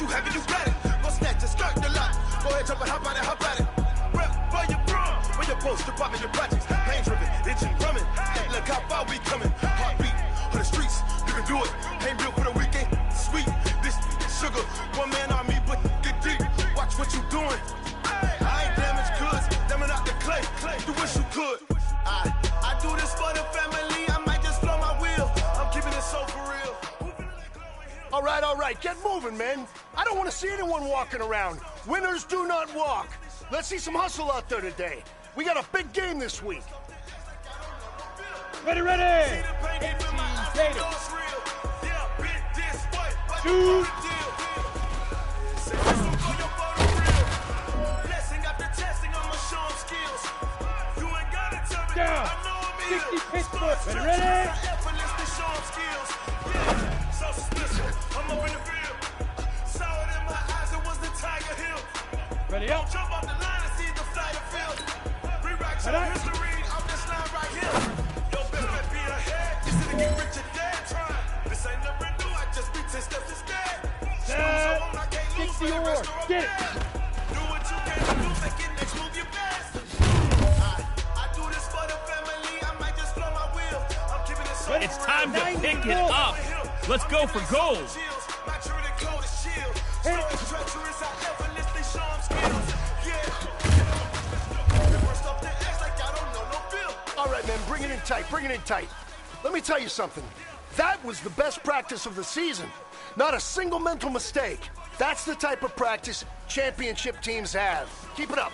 you have it, you got it. Go snatch it, skirt the lot. Go ahead, jump it, hop at it, hop at it. Rep for your bra, for your post, department, your projects. Pain driven, itching, drumming. Hey, look how far we coming. Heartbeat on the streets, you can do it. Ain't built for the weekend, sweet. This sugar, one man army, but get deep. Watch what you doing. I ain't damaged goods, damn out the clay. You wish you could. I do this for the family. I might just blow my wheel. I'm keeping it so for real. All right, get moving, man. I don't want to see anyone walking around. Winners do not walk. Let's see some hustle out there today. We got a big game this week. Ready. Shoot. Down. 60 pitch. Ready. Ready up. Jump off the line and see the flight of field. Rewrite your history on this line right here. Your best bet be ahead. You see to get rich and dead trying. This ain't never new. I just be 10 steps instead. 60 or get it. Do what you can do. Make it next move your best. I do this for the family. I might just blow my wheel. I'm keeping it so real. It's time to pick it up. Let's go for gold. All right, man, bring it in tight. Let me tell you something. That was the best practice of the season. Not a single mental mistake. That's the type of practice championship teams have. Keep it up.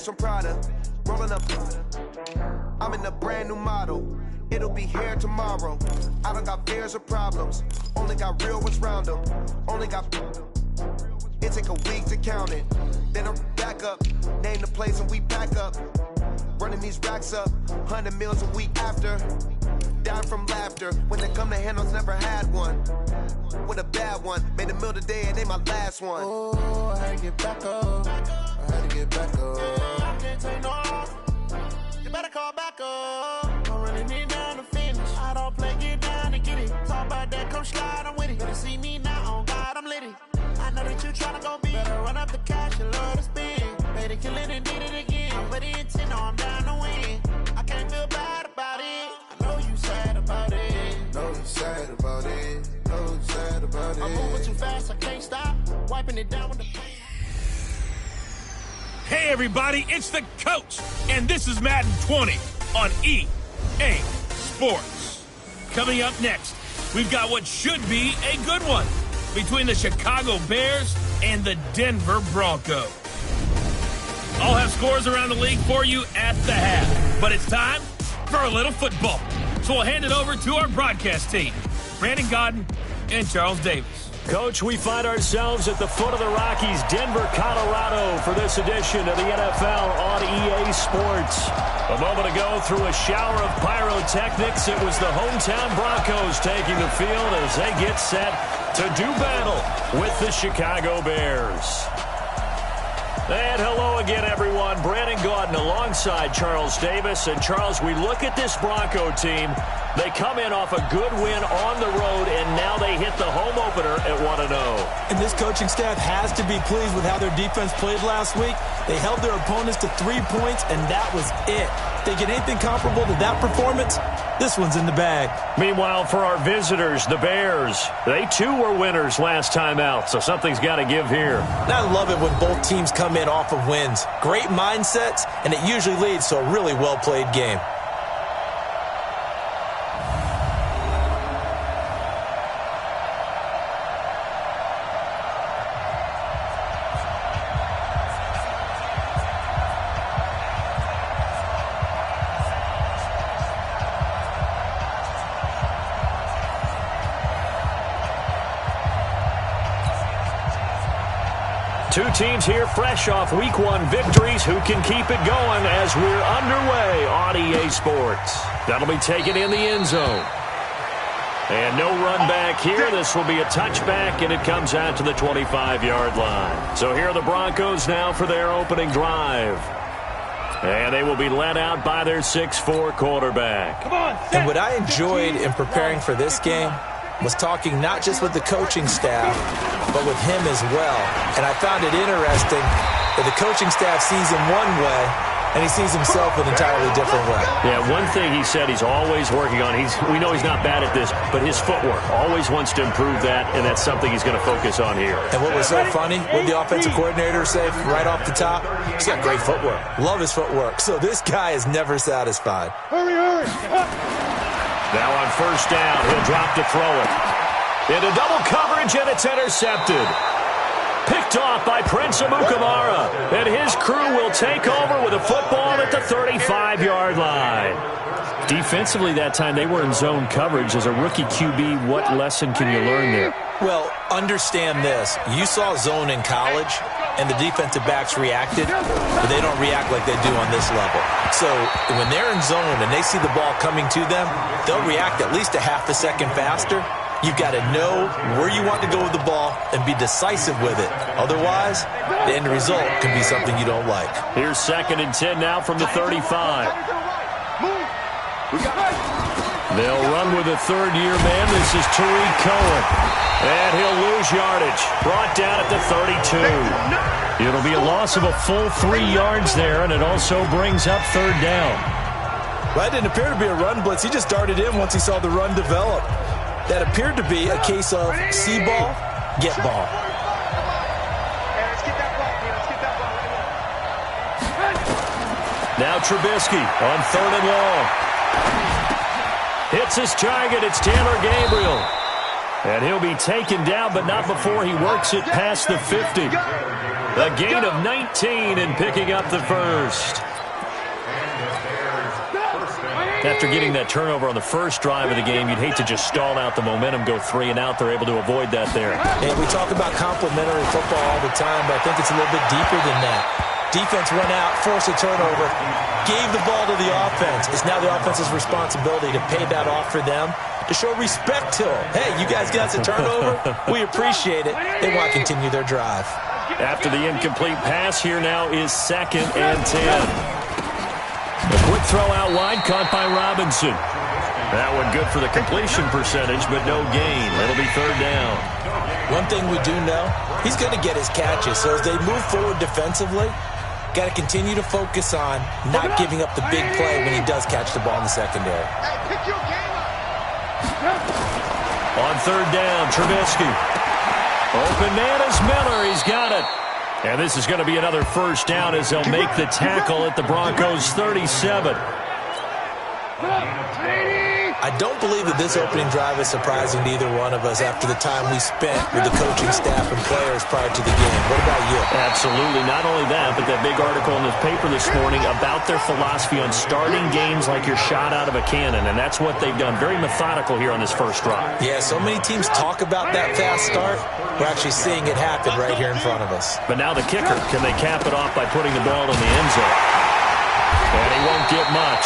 From Prada, rolling up. I'm in a brand new model. It'll be here tomorrow. I don't got fears or problems. Only got real ones round them. Only got. It take a week to count it. Then I'm back up. Name the place and we pack up. Running these racks up. 100 meals a week after. Down from laughter. When they come to handles, never had one. With a bad one. Made a meal today and they my last one. Oh, I had to get back up. I had to get back up. I can't take no off. You better call back up. I'm running it down to finish. I don't play, get down and get it. Talk about that, come slide, I'm with it. Better see me now, on God, I'm litty. I know that you tryna go be. Better run up the cash, you love to spend. Better kill it and did it again. I'm ready and 10, no, I'm down to win. I can't feel bad about it. I know you sad about it. Know you sad about it. Know you sad about it. I'm moving too fast, I can't stop. Wiping it down with the pain. Hey everybody, it's the coach, and this is Madden 20 on EA Sports. Coming up next, we've got what should be a good one between the Chicago Bears and the Denver Broncos. I'll have scores around the league for you at the half, but it's time for a little football. So we'll hand it over to our broadcast team, Brandon Godden and Charles Davis. Coach, we find ourselves at the foot of the Rockies, Denver, Colorado, for this edition of the NFL on EA Sports. A moment ago, through a shower of pyrotechnics, it was the hometown Broncos taking the field as they get set to do battle with the Chicago Bears. And hello again, everyone. Brandon Gaudin alongside Charles Davis. And, Charles, we look at this Bronco team. They come in off a good win on the road, and now they hit the home opener at 1-0. And this coaching staff has to be pleased with how their defense played last week. They held their opponents to 3 points, and that was it. Thinking anything comparable to that performance, this one's in the bag. Meanwhile, for our visitors, the Bears, they too were winners last time out, so something's got to give here. I love it when both teams come in off of wins. Great mindsets, and it usually leads to a really well-played game. Two teams here fresh off Week 1 victories who can keep it going as we're underway on EA Sports. That'll be taken in the end zone. And no run back here. This will be a touchback, and it comes out to the 25-yard line. So here are the Broncos now for their opening drive. And they will be led out by their 6'4" quarterback. And what I enjoyed in preparing for this game was talking not just with the coaching staff, but with him as well. And I found it interesting that the coaching staff sees him one way, and he sees himself an entirely different way. Yeah, one thing he said he's always working on, we know he's not bad at this, but his footwork, always wants to improve that, and that's something he's going to focus on here. And what was so funny, what the offensive coordinator said right off the top, he's got great footwork. Love his footwork. So this guy is never satisfied. Hurry. Now on first down, he'll drop to throw it. Into double coverage, and it's intercepted. Picked off by Prince Amukamara. And his crew will take over with a football at the 35-yard line. Defensively that time, they were in zone coverage. As a rookie QB, what lesson can you learn there? Well, understand this. You saw zone in college, and the defensive backs reacted, but they don't react like they do on this level. So when they're in zone and they see the ball coming to them, they'll react at least a half a second faster. You've got to know where you want to go with the ball and be decisive with it. Otherwise, the end result can be something you don't like. Here's 2nd and 10 now from the 35. They'll run with a third-year man. This is Tariq Cohen. And he'll lose yardage. Brought down at the 32. It'll be a loss of a full 3 yards there, and it also brings up 3rd down. Well, that didn't appear to be a run blitz. He just darted in once he saw the run develop. That appeared to be a case of see ball, get ball. Now Trubisky on 3rd and long. Hits his target. It's Taylor Gabriel. And he'll be taken down, but not before he works it past the 50. A gain of 19 and picking up the first. After getting that turnover on the first drive of the game, you'd hate to just stall out the momentum, go 3 and out. They're able to avoid that there. And we talk about complementary football all the time, but I think it's a little bit deeper than that. Defense went out, forced a turnover, gave the ball to the offense. It's now the offense's responsibility to pay that off for them, to show respect to them. Hey, you guys got us a turnover. We appreciate it. They want to continue their drive. After the incomplete pass, here now is 2nd and 10. A quick throw out wide, caught by Robinson. That one good for the completion percentage, but no gain. It'll be 3rd down. One thing we do know, he's going to get his catches. So as they move forward defensively, got to continue to focus on not giving up the big play when he does catch the ball in the secondary. On 3rd down, Trubisky. Open man is Miller. He's got it. And this is going to be another first down as they'll make the tackle at the Broncos' 37. I don't believe that this opening drive is surprising to either one of us after the time we spent with the coaching staff and players prior to the game. What about you? Absolutely. Not only that, but that big article in the paper this morning about their philosophy on starting games like you're shot out of a cannon, and that's what they've done. Very methodical here on this first drive. Yeah, so many teams talk about that fast start. We're actually seeing it happen right here in front of us. But now the kicker, can they cap it off by putting the ball in the end zone? And he won't get much.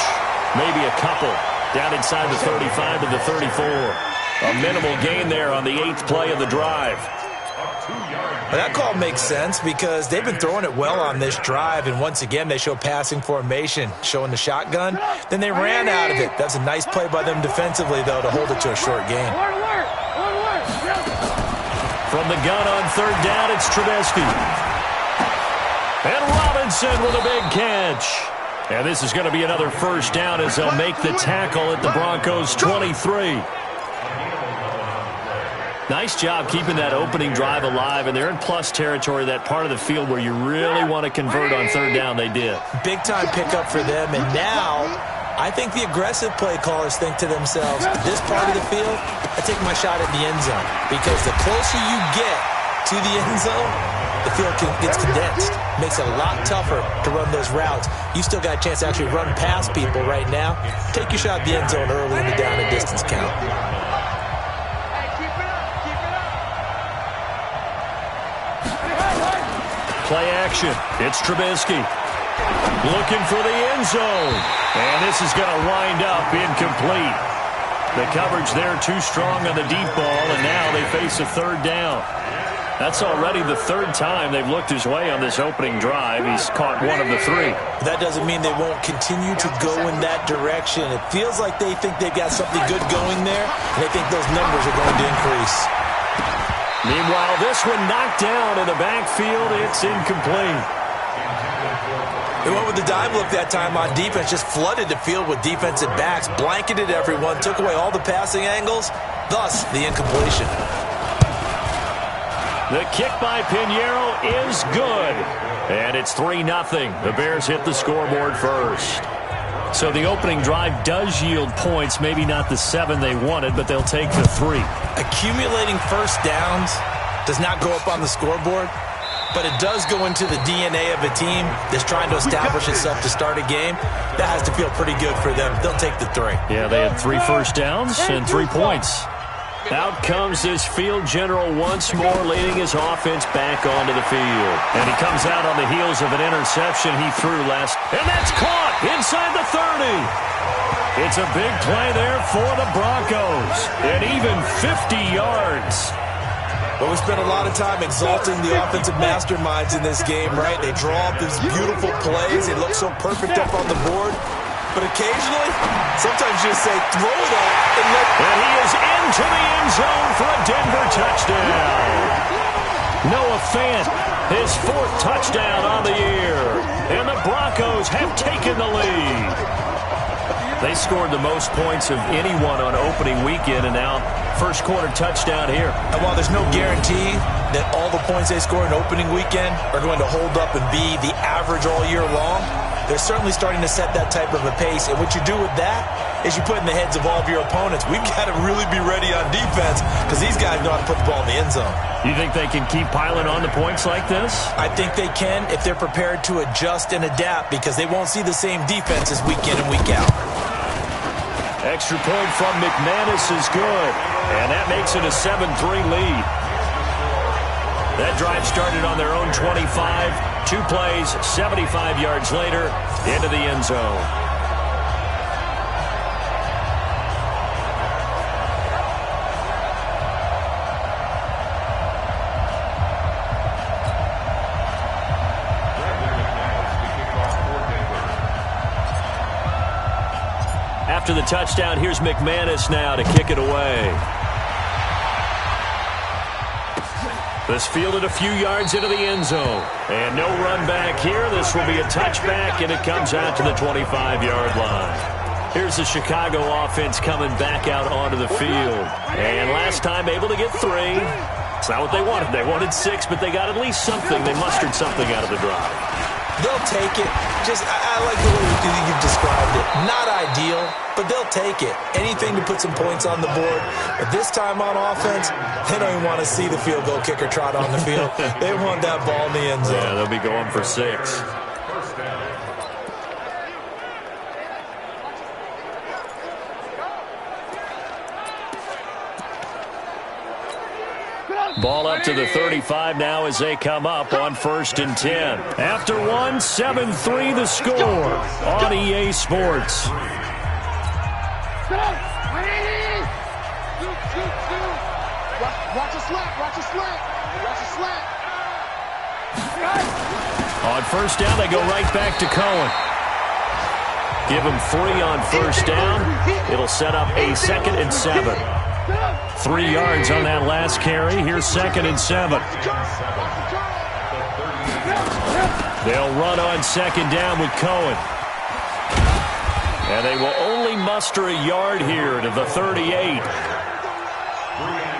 Maybe a couple. Down inside the 35 to the 34. A minimal gain there on the 8th play of the drive. Well, that call makes sense because they've been throwing it well on this drive, and once again they show passing formation, showing the shotgun. Then they ran out of it. That's a nice play by them defensively, though, to hold it to a short game. From the gun on third down, it's Trubisky. And Robinson with a big catch. And this is going to be another first down as they'll make the tackle at the Broncos' 23. Nice job keeping that opening drive alive, and they're in plus territory, that part of the field where you really want to convert on third down. They did. Big-time pickup for them, and now I think the aggressive play callers think to themselves, this part of the field, I take my shot at the end zone, because the closer you get to the end zone, the field gets condensed. Makes it a lot tougher to run those routes. You still got a chance to actually run past people right now. Take your shot at the end zone early in the down and distance count. Play action. It's Trubisky. Looking for the end zone. And this is going to wind up incomplete. The coverage there too strong on the deep ball, and now they face a third down. That's already the third time they've looked his way on this opening drive. He's caught one of the three. That doesn't mean they won't continue to go in that direction. It feels like they think they've got something good going there, and they think those numbers are going to increase. Meanwhile, this one knocked down in the backfield. It's incomplete. They went with the dime look that time on defense, just flooded the field with defensive backs, blanketed everyone, took away all the passing angles, thus the incompletion. The kick by Pinheiro is good. And it's 3-0. The Bears hit the scoreboard first. So the opening drive does yield points, maybe not the 7 they wanted, but they'll take the 3. Accumulating first downs does not go up on the scoreboard, but it does go into the DNA of a team that's trying to establish itself to start a game. That has to feel pretty good for them. They'll take the 3. Yeah, they had 3 first downs and 3 points. Out comes this field general once more, leading his offense back onto the field. And he comes out on the heels of an interception he threw last. And that's caught inside the 30. It's a big play there for the Broncos. And even 50 yards. Well, we spent a lot of time exalting the offensive masterminds in this game, right? They draw up these beautiful plays. They look so perfect up on the board. But occasionally, sometimes you just say, throw it up and let... And he is into the end zone for a Denver touchdown. Noah Fant, his 4th touchdown on the year. And the Broncos have taken the lead. They scored the most points of anyone on opening weekend, and now first quarter touchdown here. And while there's no guarantee that all the points they score in opening weekend are going to hold up and be the average all year long, they're certainly starting to set that type of a pace. And what you do with that is you put in the heads of all of your opponents, we've got to really be ready on defense because these guys know how to put the ball in the end zone. You think they can keep piling on the points like this? I think they can if they're prepared to adjust and adapt, because they won't see the same defenses week in and week out. Extra point from McManus is good, and that makes it a 7-3 lead. That drive started on their own 25. 2 plays, 75 yards later, into the end zone. After the touchdown, here's McManus now to kick it away. This fielded a few yards into the end zone. And no run back here. This will be a touchback, and it comes out to the 25-yard line. Here's the Chicago offense coming back out onto the field. And last time able to get 3. It's not what they wanted. They wanted 6, but they got at least something. They mustered something out of the drive. They'll take it. I like the way you've described it. Not ideal, but they'll take it. Anything to put some points on the board. But this time on offense, they don't even want to see the field goal kicker trot on the field. They want that ball in the end zone. Yeah, they'll be going for 6. Ball up to the 35 now as they come up on 1st and 10. After 1, 7-3 the score on EA Sports. Watch a slant, watch a slant. On first down, they go right back to Cohen. Give him 3 on first down. It'll set up a 2nd and 7. 3 yards on that last carry. Here's 2nd and 7. They'll run on 2nd down with Cohen. And they will only muster a yard here to the 38.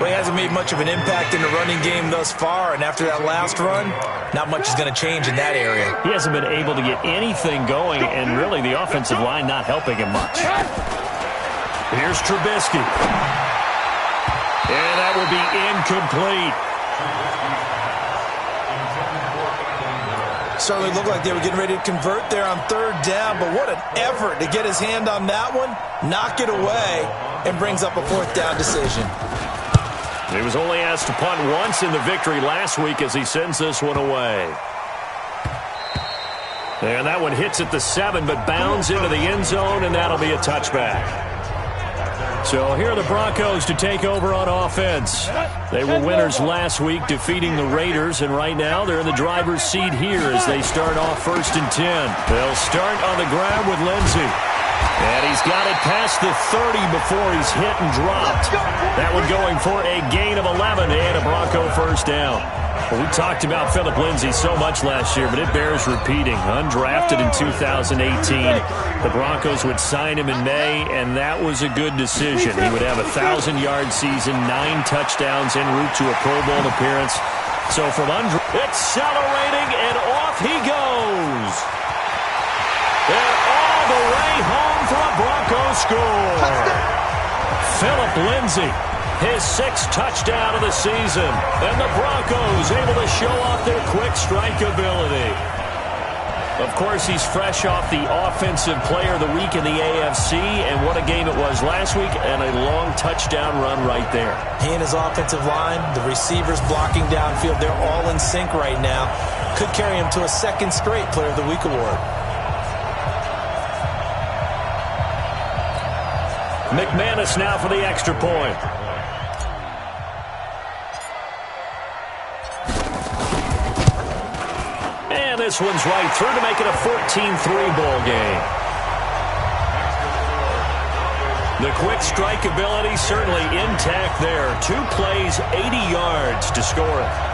Well, he hasn't made much of an impact in the running game thus far, and after that last run, not much is going to change in that area. He hasn't been able to get anything going, and really the offensive line not helping him much. Here's Trubisky. And that will be incomplete. Certainly looked like they were getting ready to convert there on 3rd down, but what an effort to get his hand on that one, knock it away, and brings up a 4th down decision. He was only asked to punt once in the victory last week as he sends this one away. And that one hits at the 7, but bounds into the end zone, and that'll be a touchback. So here are the Broncos to take over on offense. They were winners last week, defeating the Raiders, and right now they're in the driver's seat here as they start off 1st and 10. They'll start on the ground with Lindsey. And he's got it past the 30 before he's hit and dropped. That one going for a gain of 11 and a Bronco first down. Well, we talked about Phillip Lindsay so much last year, but it bears repeating. Undrafted in 2018. The Broncos would sign him in May, and that was a good decision. He would have a 1,000-yard season, 9 touchdowns en route to a Pro Bowl appearance. So from accelerating, and off he goes. And all the way home for a Broncos score. Phillip Lindsay, his 6th touchdown of the season. And the Broncos able to show off their quick strike ability. Of course, he's fresh off the Offensive Player of the Week in the AFC. And what a game it was last week, and a long touchdown run right there. He and his offensive line, the receivers blocking downfield, they're all in sync right now. Could carry him to a 2nd straight Player of the Week award. McManus now for the extra point. And this one's right through to make it a 14-3 ball game. The quick strike ability certainly intact there. 2 plays, 80 yards to score it.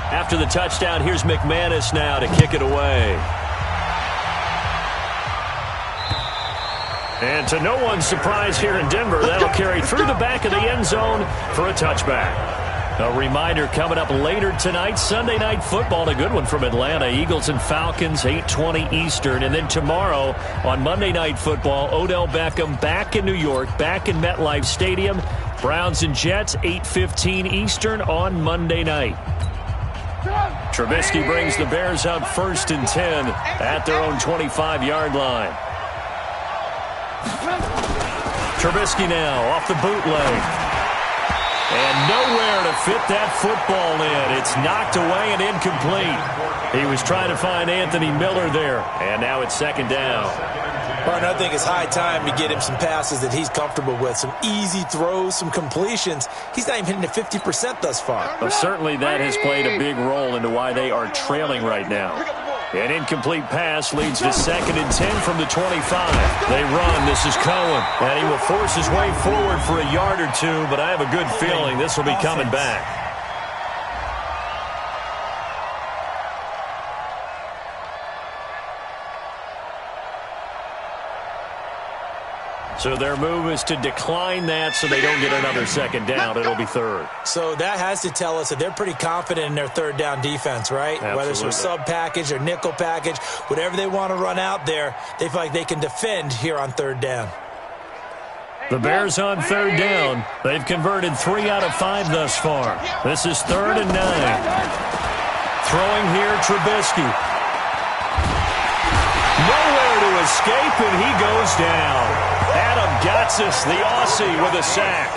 After the touchdown, here's McManus now to kick it away. And to no one's surprise here in Denver, that'll carry through the back of the end zone for a touchback. A reminder coming up later tonight, Sunday Night Football, a good one from Atlanta. Eagles and Falcons, 8:20 Eastern. And then tomorrow on Monday Night Football, Odell Beckham back in New York, back in MetLife Stadium. Browns and Jets, 8:15 Eastern on Monday night. Trubisky brings the Bears up 1st and 10 at their own 25-yard line. Trubisky now off the bootleg. And nowhere to fit that football in. It's knocked away and incomplete. He was trying to find Anthony Miller there. And now it's 2nd down. Well, I think it's high time to get him some passes that he's comfortable with. Some easy throws, some completions. He's not even hitting the 50% thus far. Well, certainly that has played a big role into why they are trailing right now. An incomplete pass leads to 2nd and 10 from the 25. They run. This is Cohen. And he will force his way forward for a yard or 2, but I have a good feeling this will be coming back. So their move is to decline that so they don't get another 2nd down. It'll be 3rd. So that has to tell us that they're pretty confident in their 3rd down defense, right? Absolutely. Whether it's a sub package or nickel package, whatever they want to run out there, they feel like they can defend here on 3rd down. The Bears on 3rd down. They've converted 3 out of 5 thus far. This is 3rd and 9. Throwing here, Trubisky. Nowhere to escape, and he goes down. Adam Gotsis, the Aussie, with a sack.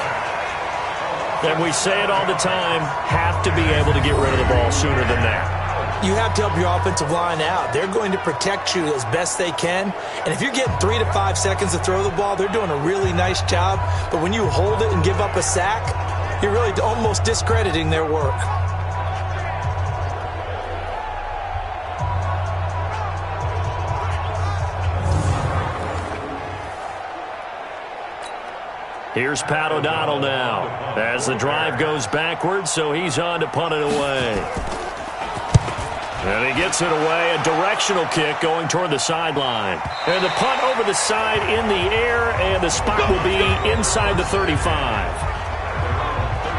And we say it all the time, have to be able to get rid of the ball sooner than that. You have to help your offensive line out. They're going to protect you as best they can. And if you're getting 3 to 5 seconds to throw the ball, they're doing a really nice job. But when you hold it and give up a sack, you're really almost discrediting their work. Here's Pat O'Donnell now as the drive goes backwards, so he's on to punt it away. And he gets it away, a directional kick going toward the sideline. And the punt over the side in the air, and the spot will be inside the 35.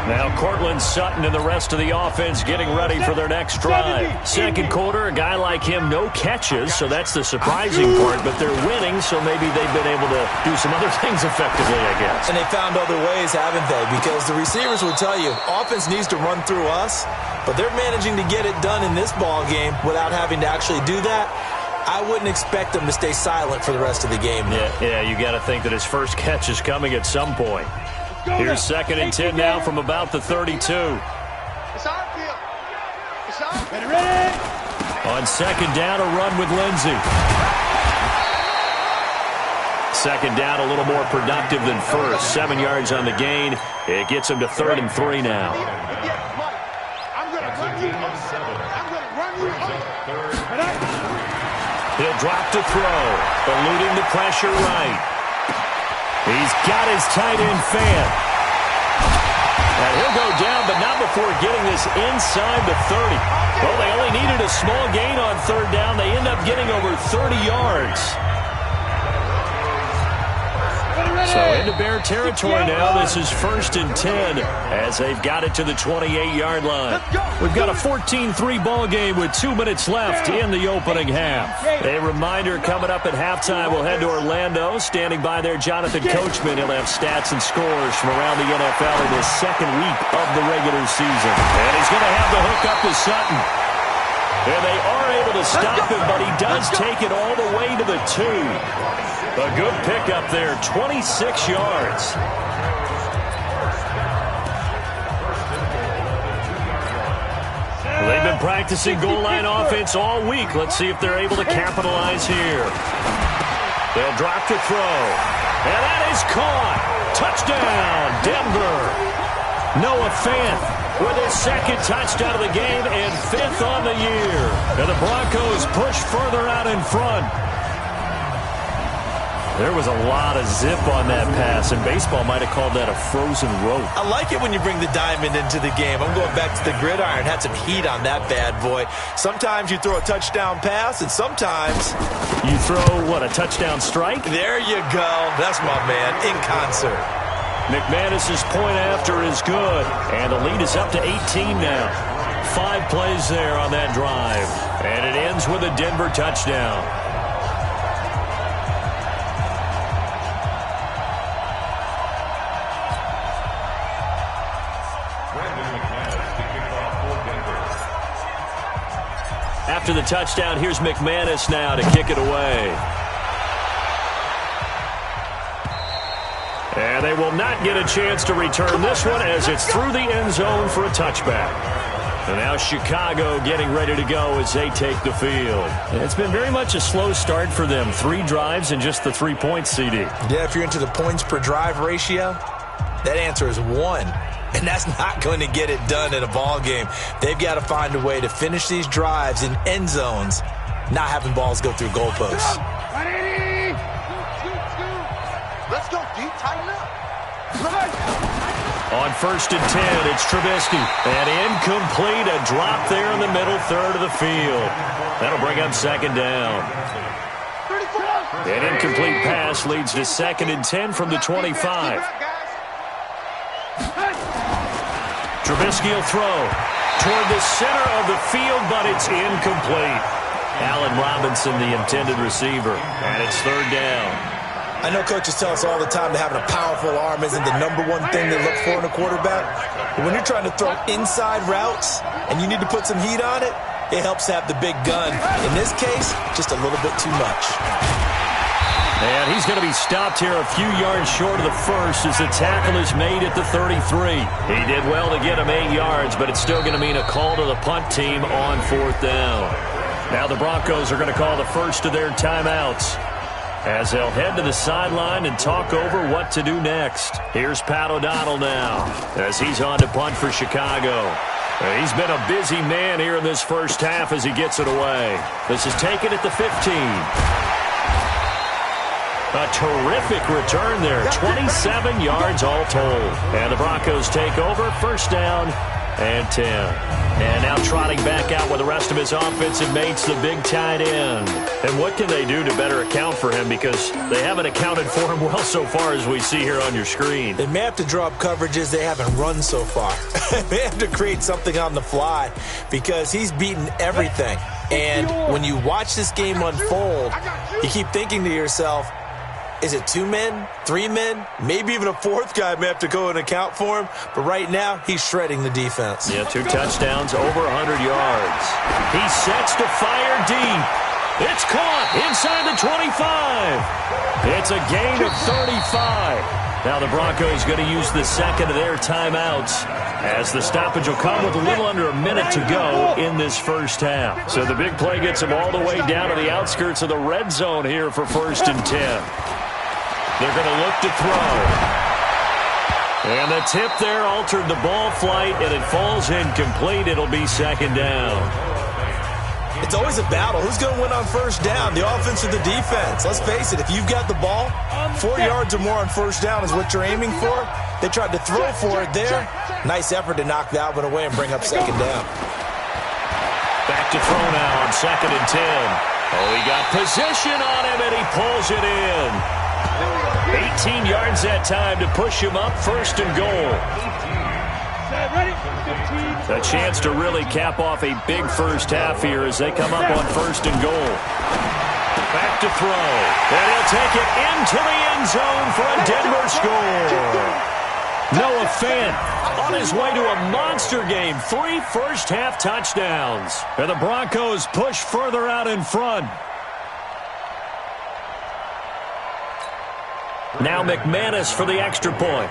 Now Cortland Sutton and the rest of the offense getting ready for their next drive. Second quarter, a guy like him, no catches, so that's the surprising part. But they're winning, so maybe they've been able to do some other things effectively, I guess. And they found other ways, haven't they? Because the receivers will tell you, offense needs to run through us, but they're managing to get it done in this ball game without having to actually do that. I wouldn't expect them to stay silent for the rest of the game. Yeah, you got to think that his first catch is coming at some point. Here's 2nd and 10 now from about the 32. It's our field. It's our ready. On 2nd down, a run with Lindsey. 2nd down, a little more productive than first. 7 yards on the gain. It gets him to 3rd and 3 now. I'm going to run you over. I'm going to run you over. He'll drop to throw, eluding the pressure right. He's got his tight end fan. And he'll go down, but not before getting this inside the 30. Well, they only needed a small gain on 3rd down. They end up getting over 30 yards. So into Bear territory now. This is 1st and 10 as they've got it to the 28-yard line. We've got a 14-3 ball game with 2 minutes left in the opening half. A reminder coming up at halftime, we'll head to Orlando. Standing by there, Jonathan Coachman. He'll have stats and scores from around the NFL in his 2nd week of the regular season. And he's going to have the hook up to Sutton. And they are able to stop him, but he does take it all the way to the 2. A good pickup there, 26 yards. They've been practicing goal line offense all week. Let's see if they're able to capitalize here. They'll drop to throw. And that is caught. Touchdown, Denver. Noah Fant with his 2nd touchdown of the game and 5th on the year. And the Broncos push further out in front. There was a lot of zip on that pass, and baseball might have called that a frozen rope. I like it when you bring the diamond into the game. I'm going back to the gridiron. Had some heat on that bad boy. Sometimes you throw a touchdown pass, and sometimes you throw, what, a touchdown strike? There you go. That's my man, in concert. McManus's point after is good, and the lead is up to 18 now. 5 plays there on that drive, and it ends with a Denver touchdown. After the touchdown, here's McManus now to kick it away. And they will not get a chance to return this one as it's through the end zone for a touchback. And now Chicago getting ready to go as they take the field. It's been very much a slow start for them. 3 drives and just the 3 points, CD. Yeah, if you're into the points per drive ratio, that answer is 1. And that's not going to get it done in a ball game. They've got to find a way to finish these drives in end zones, not having balls go through goalposts. Let's go, D. Tighten up. On 1st and 10, it's Trubisky. And incomplete, a drop there in the middle third of the field. That'll bring up 2nd down. An incomplete pass leads to 2nd and 10 from the 25. Trubisky will throw toward the center of the field, but it's incomplete. Allen Robinson, the intended receiver, and it's 3rd down. I know coaches tell us all the time that having a powerful arm isn't the #1 thing they look for in a quarterback. But when you're trying to throw inside routes and you need to put some heat on it, it helps to have the big gun. In this case, just a little bit too much. And he's going to be stopped here a few yards short of the first as the tackle is made at the 33. He did well to get him 8 yards, but it's still going to mean a call to the punt team on 4th down. Now the Broncos are going to call the first of their timeouts as they'll head to the sideline and talk over what to do next. Here's Pat O'Donnell now as he's on to punt for Chicago. He's been a busy man here in this first half as he gets it away. This is taken at the 15. A terrific return there, 27 yards all told. And the Broncos take over, 1st down and 10. And now trotting back out with the rest of his offensive mates, the big tight end. And what can they do to better account for him? Because they haven't accounted for him well so far as we see here on your screen. They may have to draw up coverages they haven't run so far. They have to create something on the fly because he's beaten everything. And when you watch this game unfold, you keep thinking to yourself, is it 2 men, 3 men, maybe even a 4th guy may have to go and account for him. But right now, he's shredding the defense. Yeah, 2 touchdowns, over 100 yards. He sets to fire deep. It's caught inside the 25. It's a gain of 35. Now the Broncos going to use the second of their timeouts as the stoppage will come with a little under a minute to go in this first half. So the big play gets him all the way down to the outskirts of the red zone here for 1st and 10. They're going to look to throw. And the tip there altered the ball flight, and it falls incomplete. It'll be 2nd down. It's always a battle. Who's going to win on 1st down, the offense or the defense? Let's face it, if you've got the ball, 4 yards or more on 1st down is what you're aiming for. They tried to throw for it there. Nice effort to knock that one away and bring up 2nd down. Back to throw now on 2nd and 10. Oh, he got position on him, and he pulls it in. 18 yards that time to push him up, 1st and goal. A chance to really cap off a big first half here as they come up on 1st and goal. Back to throw. And he'll take it into the end zone for a Denver score. Noah Fant on his way to a monster game. 3 first-half touchdowns. And the Broncos push further out in front. Now McManus for the extra point.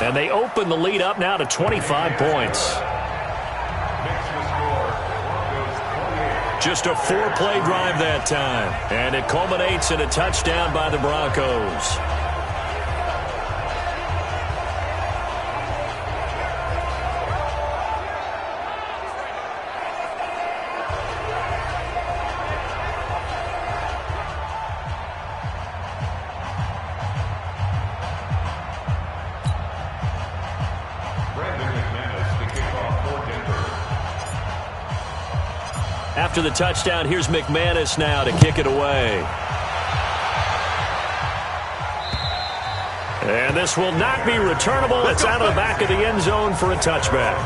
And they open the lead up now to 25 points. Just a 4-play drive that time. And it culminates in a touchdown by the Broncos. After the touchdown, here's McManus now to kick it away. And this will not be returnable. It's out of the back of the end zone for a touchback.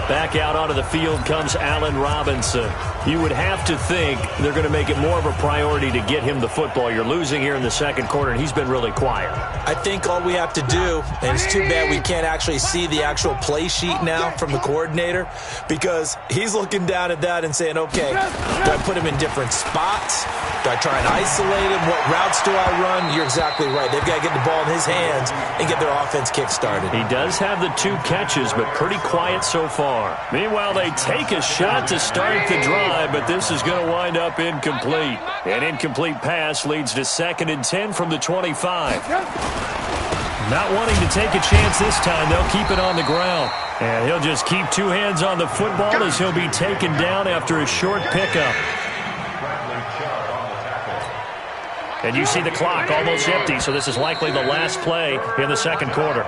Back out onto the field comes Allen Robinson. You would have to think they're going to make it more of a priority to get him the football. You're losing here in the second quarter, and he's been really quiet. I think all we have to do, and it's too bad we can't actually see the actual play sheet now from the coordinator, because he's looking down at that and saying, okay, do I put him in different spots? Do I try and isolate him? What routes do I run? You're exactly right. They've got to get the ball in his hands and get their offense kick-started. He does have the 2 catches, but pretty quiet so far. Meanwhile, they take a shot to start the drive, but this is going to wind up incomplete. An incomplete pass leads to 2nd and 10 from the 25. Not wanting to take a chance this time, they'll keep it on the ground. And he'll just keep 2 hands on the football as he'll be taken down after a short pickup. And you see the clock almost empty, so this is likely the last play in the second quarter.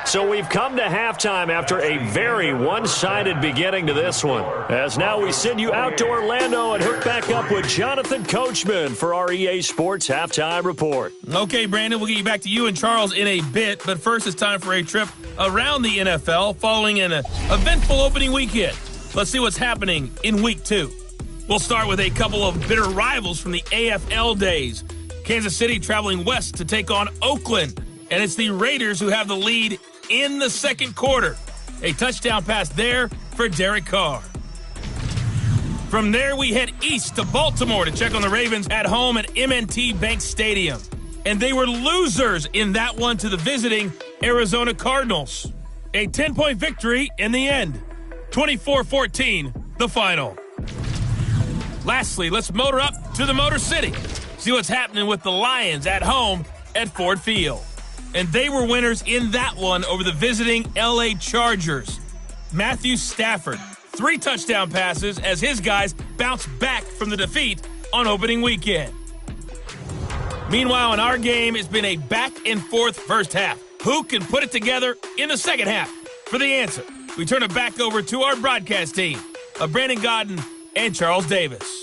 So we've come to halftime after a very one-sided beginning to this one. As now we send you out to Orlando and hook back up with Jonathan Coachman for our EA Sports Halftime Report. Okay, Brandon, we'll get you back to you and Charles in a bit, but first it's time for a trip around the NFL following an eventful opening weekend. Let's see what's happening in Week 2. We'll start with a couple of bitter rivals from the AFL days. Kansas City traveling west to take on Oakland, and it's the Raiders who have the lead in the second quarter. A touchdown pass there for Derek Carr. From there, we head east to Baltimore to check on the Ravens at home at M&T Bank Stadium. And they were losers in that one to the visiting Arizona Cardinals. A 10-point victory in the end. 24-14, the final. Lastly, let's motor up to the Motor City. See what's happening with the Lions at home at Ford Field. And they were winners in that one over the visiting LA Chargers. Matthew Stafford, 3 touchdown passes as his guys bounced back from the defeat on opening weekend. Meanwhile, in our game, it's been a back-and-forth first half. Who can put it together in the second half? For the answer, we turn it back over to our broadcast team of Brandon Godden and Charles Davis.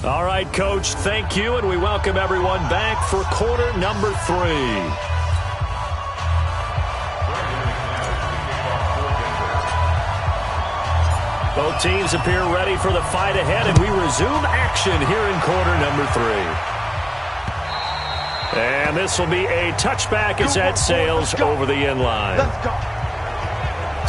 All right, Coach, thank you, and we welcome everyone back for quarter number 3. Both teams appear ready for the fight ahead, and we resume action here in quarter number 3. And this will be a touchback as that sails over the end line.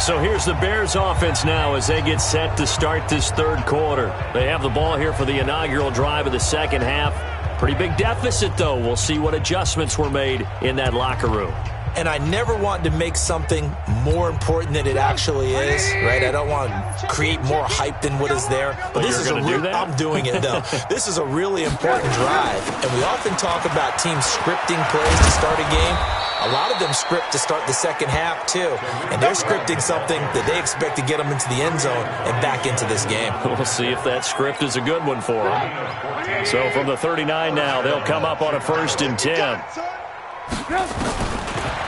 So here's the Bears offense now as they get set to start this third quarter. They have the ball here for the inaugural drive of the second half. Pretty big deficit, though. We'll see what adjustments were made in that locker room. And I never want to make something more important than it actually is, right? I don't want to create more hype than what is there. But this is I'm doing it, though. This is a really important drive. And we often talk about teams scripting plays to start a game. A lot of them script to start the second half, too. And they're scripting something that they expect to get them into the end zone and back into this game. We'll see if that script is a good one for them. So from the 39 now, they'll come up on a 1st and 10.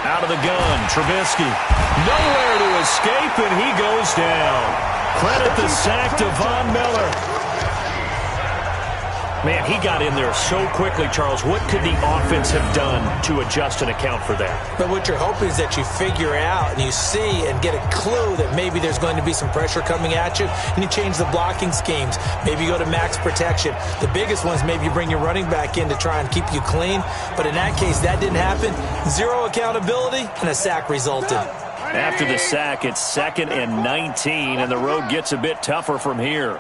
Out of the gun, Trubisky. Nowhere to escape, and he goes down. Credit the sack to Von Miller. Man, he got in there so quickly, Charles. What could the offense have done to adjust and account for that? But what you're hoping is that you figure out and you see and get a clue that maybe there's going to be some pressure coming at you, and you change the blocking schemes. Maybe you go to max protection. The biggest ones, maybe you bring your running back in to try and keep you clean. But in that case, that didn't happen. 0 accountability, and a sack resulted. After the sack, it's 2nd and 19, and the road gets a bit tougher from here.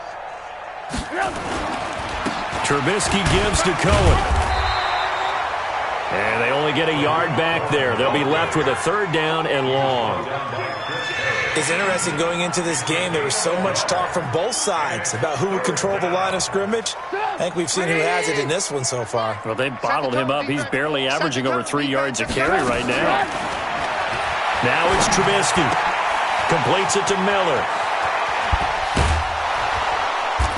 Trubisky gives to Cohen. And they only get a yard back there. They'll be left with a 3rd down and long. It's interesting going into this game. There was so much talk from both sides about who would control the line of scrimmage. I think we've seen who has it in this one so far. Well, they bottled him up. He's barely averaging over 3 yards a carry right now. Now it's Trubisky. Completes it to Miller.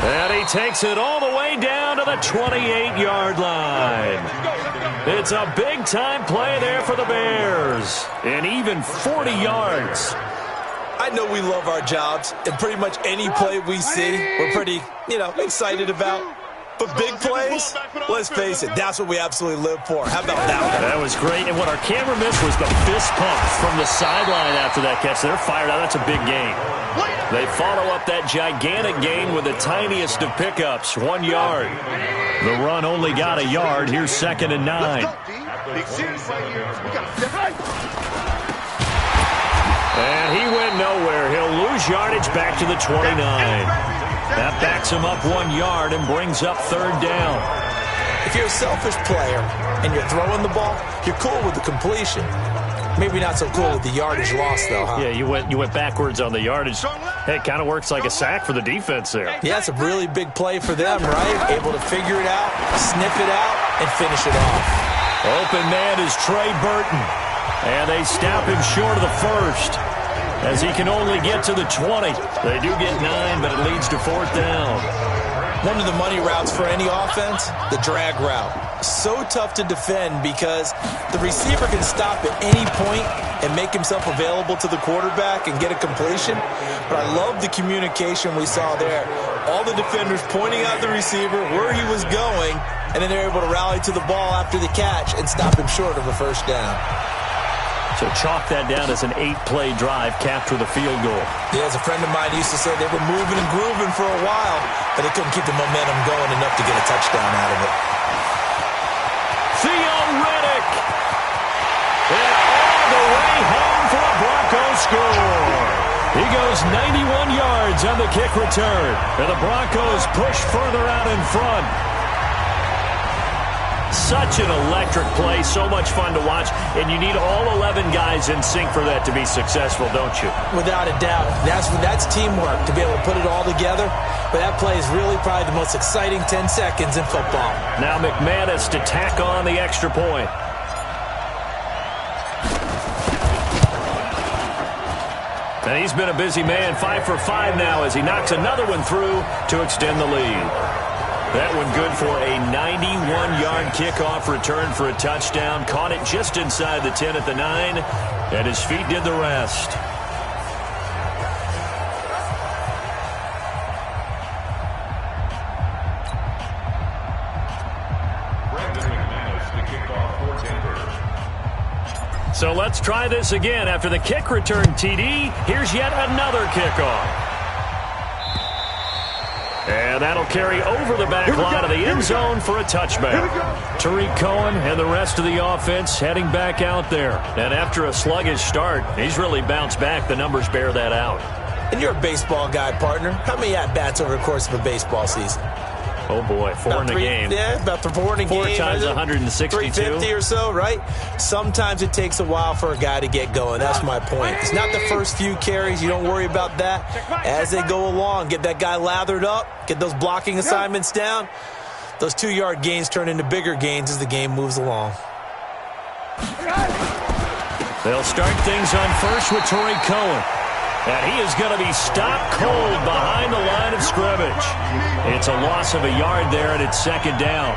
And he takes it all the way down to the 28-yard line. It's a big-time play there for the Bears. And even 40 yards. I know we love our jobs, and pretty much any play we see, we're pretty, excited about. But big plays, let's face it, that's what we absolutely live for. How about that one? That was great. And what our camera missed was the fist pump from the sideline after that catch. They're fired out. That's a big gain. They follow up that gigantic gain with the tiniest of pickups, 1 yard. The run only got a yard. Here's 2nd and 9. And he went nowhere. He'll lose yardage back to the 29. That backs him up 1 yard and brings up 3rd down. If you're a selfish player and you're throwing the ball, you're cool with the completion. Maybe not so cool with the yardage loss, though, huh? Yeah, you went backwards on the yardage. Hey, it kind of works like a sack for the defense there. Yeah, it's a really big play for them, right? Able to figure it out, sniff it out, and finish it off. Open man is Trey Burton. And they stop him short of the 1st. As he can only get to the 20. They do get 9, but it leads to 4th down. One of the money routes for any offense, the drag route. So tough to defend because the receiver can stop at any point and make himself available to the quarterback and get a completion. But I love the communication we saw there. All the defenders pointing out the receiver, where he was going, and then they're able to rally to the ball after the catch and stop him short of a 1st down. So chalk that down as an 8-play drive, capture the field goal. Yeah, as a friend of mine used to say, they were moving and grooving for a while, but they couldn't keep the momentum going enough to get a touchdown out of it. Theo Riddick And all the way home for a Broncos score. He goes 91 yards on the kick return. And the Broncos push further out in front. Such an electric play, so much fun to watch, and you need all 11 guys in sync for that to be successful, don't you? Without a doubt. That's teamwork, to be able to put it all together. But that play is really probably the most exciting 10 seconds in football. Now McManus to tack on the extra point. And he's been a busy man, 5 for 5 now as he knocks another one through to extend the lead. That one good for a 91-yard kickoff return for a touchdown. Caught it just inside the 10 at the 9, and his feet did the rest. So let's try this again. After the kick return TD, here's yet another kickoff. And that'll carry over the back line of the end zone for a touchback. Tariq Cohen and the rest of the offense heading back out there. And after a sluggish start, he's really bounced back. The numbers bear that out. And you're a baseball guy, partner. How many at-bats over the course of a baseball season? Oh, boy, four in a game. Yeah, about 4 in a game. 4 times 162. 350 or so, right? Sometimes it takes a while for a guy to get going. That's my point. It's not the first few carries. You don't worry about that. As they go along, get that guy lathered up, get those blocking assignments down. Those 2-yard gains turn into bigger gains as the game moves along. They'll start things on first with Tariq Cohen. And he is going to be stopped cold behind the line of scrimmage. It's a loss of a yard there, and it's second down.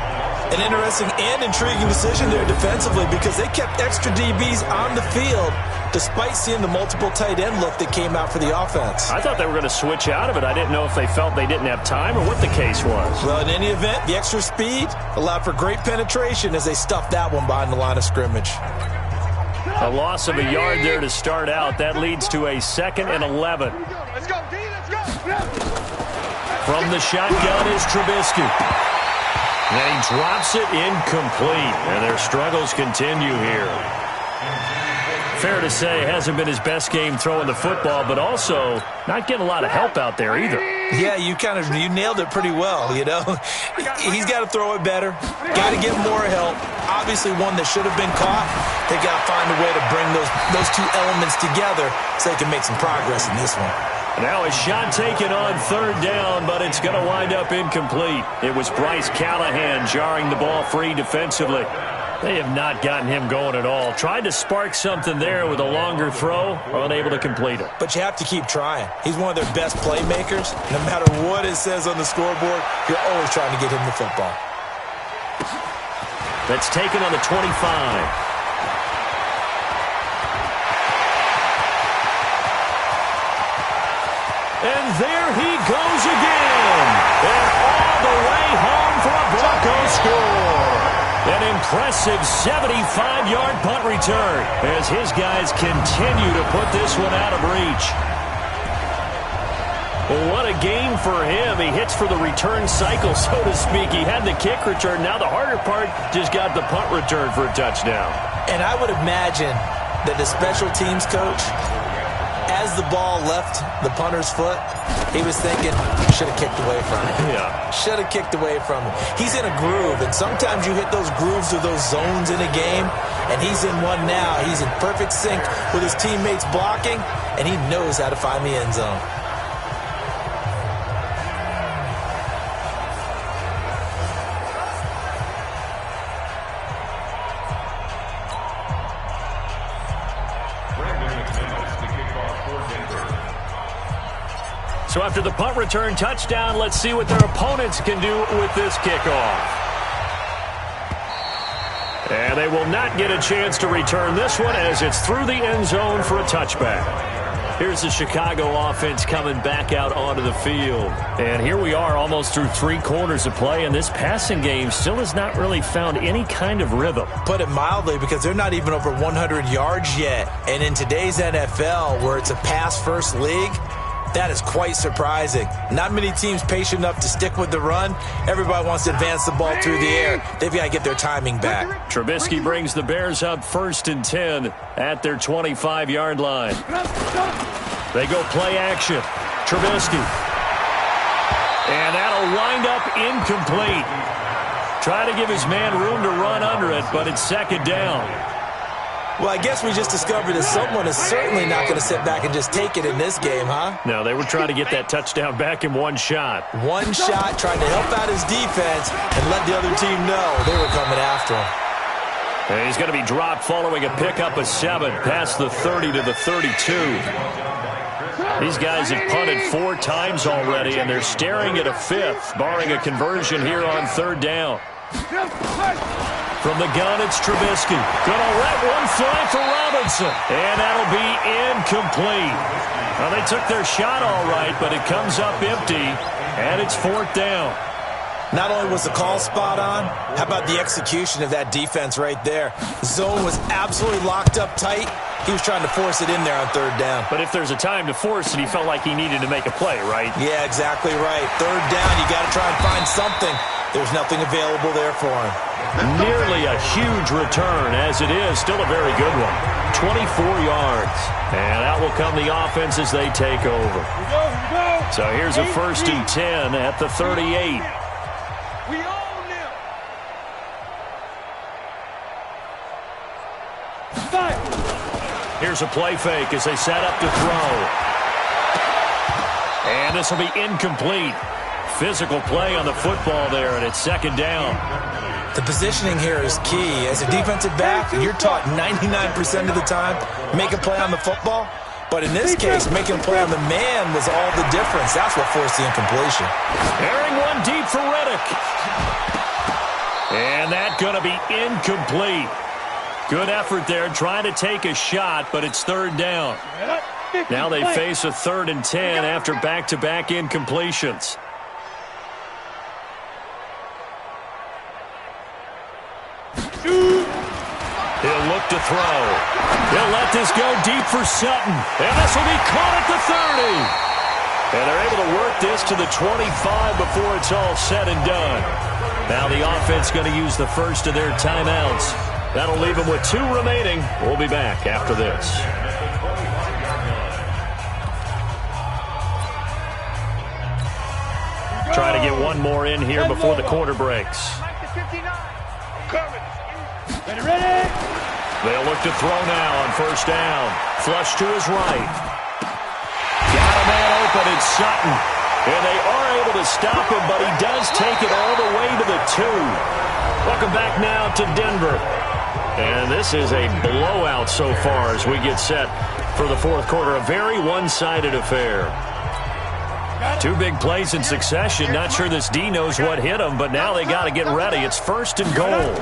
An interesting and intriguing decision there defensively because they kept extra DBs on the field despite seeing the multiple tight end look that came out for the offense. I thought they were going to switch out of it. I didn't know if they felt they didn't have time or what the case was. Well, in any event, the extra speed allowed for great penetration as they stuffed that one behind the line of scrimmage. A loss of a yard there to start out. That leads to a 2nd and 11. Let's go, D, let's go. From the shotgun is Trubisky. And he drops it incomplete. And their struggles continue here. Fair to say, hasn't been his best game throwing the football, but also not getting a lot of help out there either. Yeah, you nailed it pretty well, you know. He's got to throw it better. Got to get more help. Obviously one that should have been caught. They got to find a way to bring those two elements together so they can make some progress in this one. Now a shot taken on 3rd down, but it's going to wind up incomplete. It was Bryce Callahan jarring the ball free defensively. They have not gotten him going at all. Tried to spark something there with a longer throw, unable to complete it. But you have to keep trying. He's one of their best playmakers. No matter what it says on the scoreboard, you're always trying to get him the football. That's taken on the 25. And there he goes again. And all the way home for a Broncos score. An impressive 75-yard punt return as his guys continue to put this one out of reach. Well, what a game for him. He hits for the return cycle, so to speak. He had the kick return. Now the harder part just got the punt return for a touchdown. And I would imagine that the special teams coach, as the ball left the punter's foot, he was thinking, should have kicked away from it. Yeah. Should have kicked away from it. He's in a groove, and sometimes you hit those grooves or those zones in a game, and he's in one now. He's in perfect sync with his teammates blocking, and he knows how to find the end zone. So after the punt return touchdown, let's see what their opponents can do with this kickoff. And they will not get a chance to return this one as it's through the end zone for a touchback. Here's the Chicago offense coming back out onto the field. And here we are almost through 3 quarters of play, and this passing game still has not really found any kind of rhythm. Put it mildly, because they're not even over 100 yards yet. And in today's NFL, where it's a pass-first league, That is quite surprising. Not many teams patient enough to stick with the run. Everybody wants to advance the ball through the air. They've got to get their timing back. Trubisky brings the Bears up 1st and 10 at their 25-yard line. They go play action. Trubisky. And that'll wind up incomplete. Try to give his man room to run under it, but it's 2nd down. Well, I guess we just discovered that someone is certainly not going to sit back and just take it in this game, huh? No, they were trying to get that touchdown back in one shot. One shot, trying to help out his defense and let the other team know they were coming after him. And he's going to be dropped following a pickup of 7 past the 30 to the 32. These guys have punted 4 times already, and they're staring at a 5th, barring a conversion here on 3rd down. From the gun, it's Trubisky. Gonna let one fly for Robinson. And that'll be incomplete. Well, they took their shot all right, but it comes up empty, and it's 4th down. Not only was the call spot on, how about the execution of that defense right there? The zone was absolutely locked up tight. He was trying to force it in there on 3rd down. But if there's a time to force it, he felt like he needed to make a play, right? Yeah, exactly right. 3rd down, you got to try and find something. There's nothing available there for him. Nearly a huge return, as it is. Still a very good one. 24 yards. And out will come the offense as they take over. So here's a 1st and 10 at the 38. We own them. Here's a play fake as they set up to throw. And this will be incomplete. Physical play on the football there, and it's 2nd down. The positioning here is key. As a defensive back, you're taught 99% of the time, make a play on the football. But in this case, making a play on the man was all the difference. That's what forced the incompletion. Airing one deep for Reddick. And that's going to be incomplete. Good effort there, trying to take a shot, but it's 3rd down. Now they face a 3rd and 10 after back-to-back incompletions. He'll look to throw. He'll let this go deep for Sutton. And this will be caught at the 30. And they're able to work this to the 25 before it's all said and done. Now the offense going to use the first of their timeouts. That'll leave them with 2 remaining. We'll be back after this. Try to get one more in here before the quarter breaks. Ready? They'll look to throw now on 1st down. Flush to his right. Got a man open, it's Sutton. And they are able to stop him, but he does take it all the way to the 2. Welcome back now to Denver. And this is a blowout so far as we get set for the 4th quarter. A very one-sided affair. 2 big plays in succession. Not sure this D knows what hit him, but now they got to get ready. It's 1st and goal.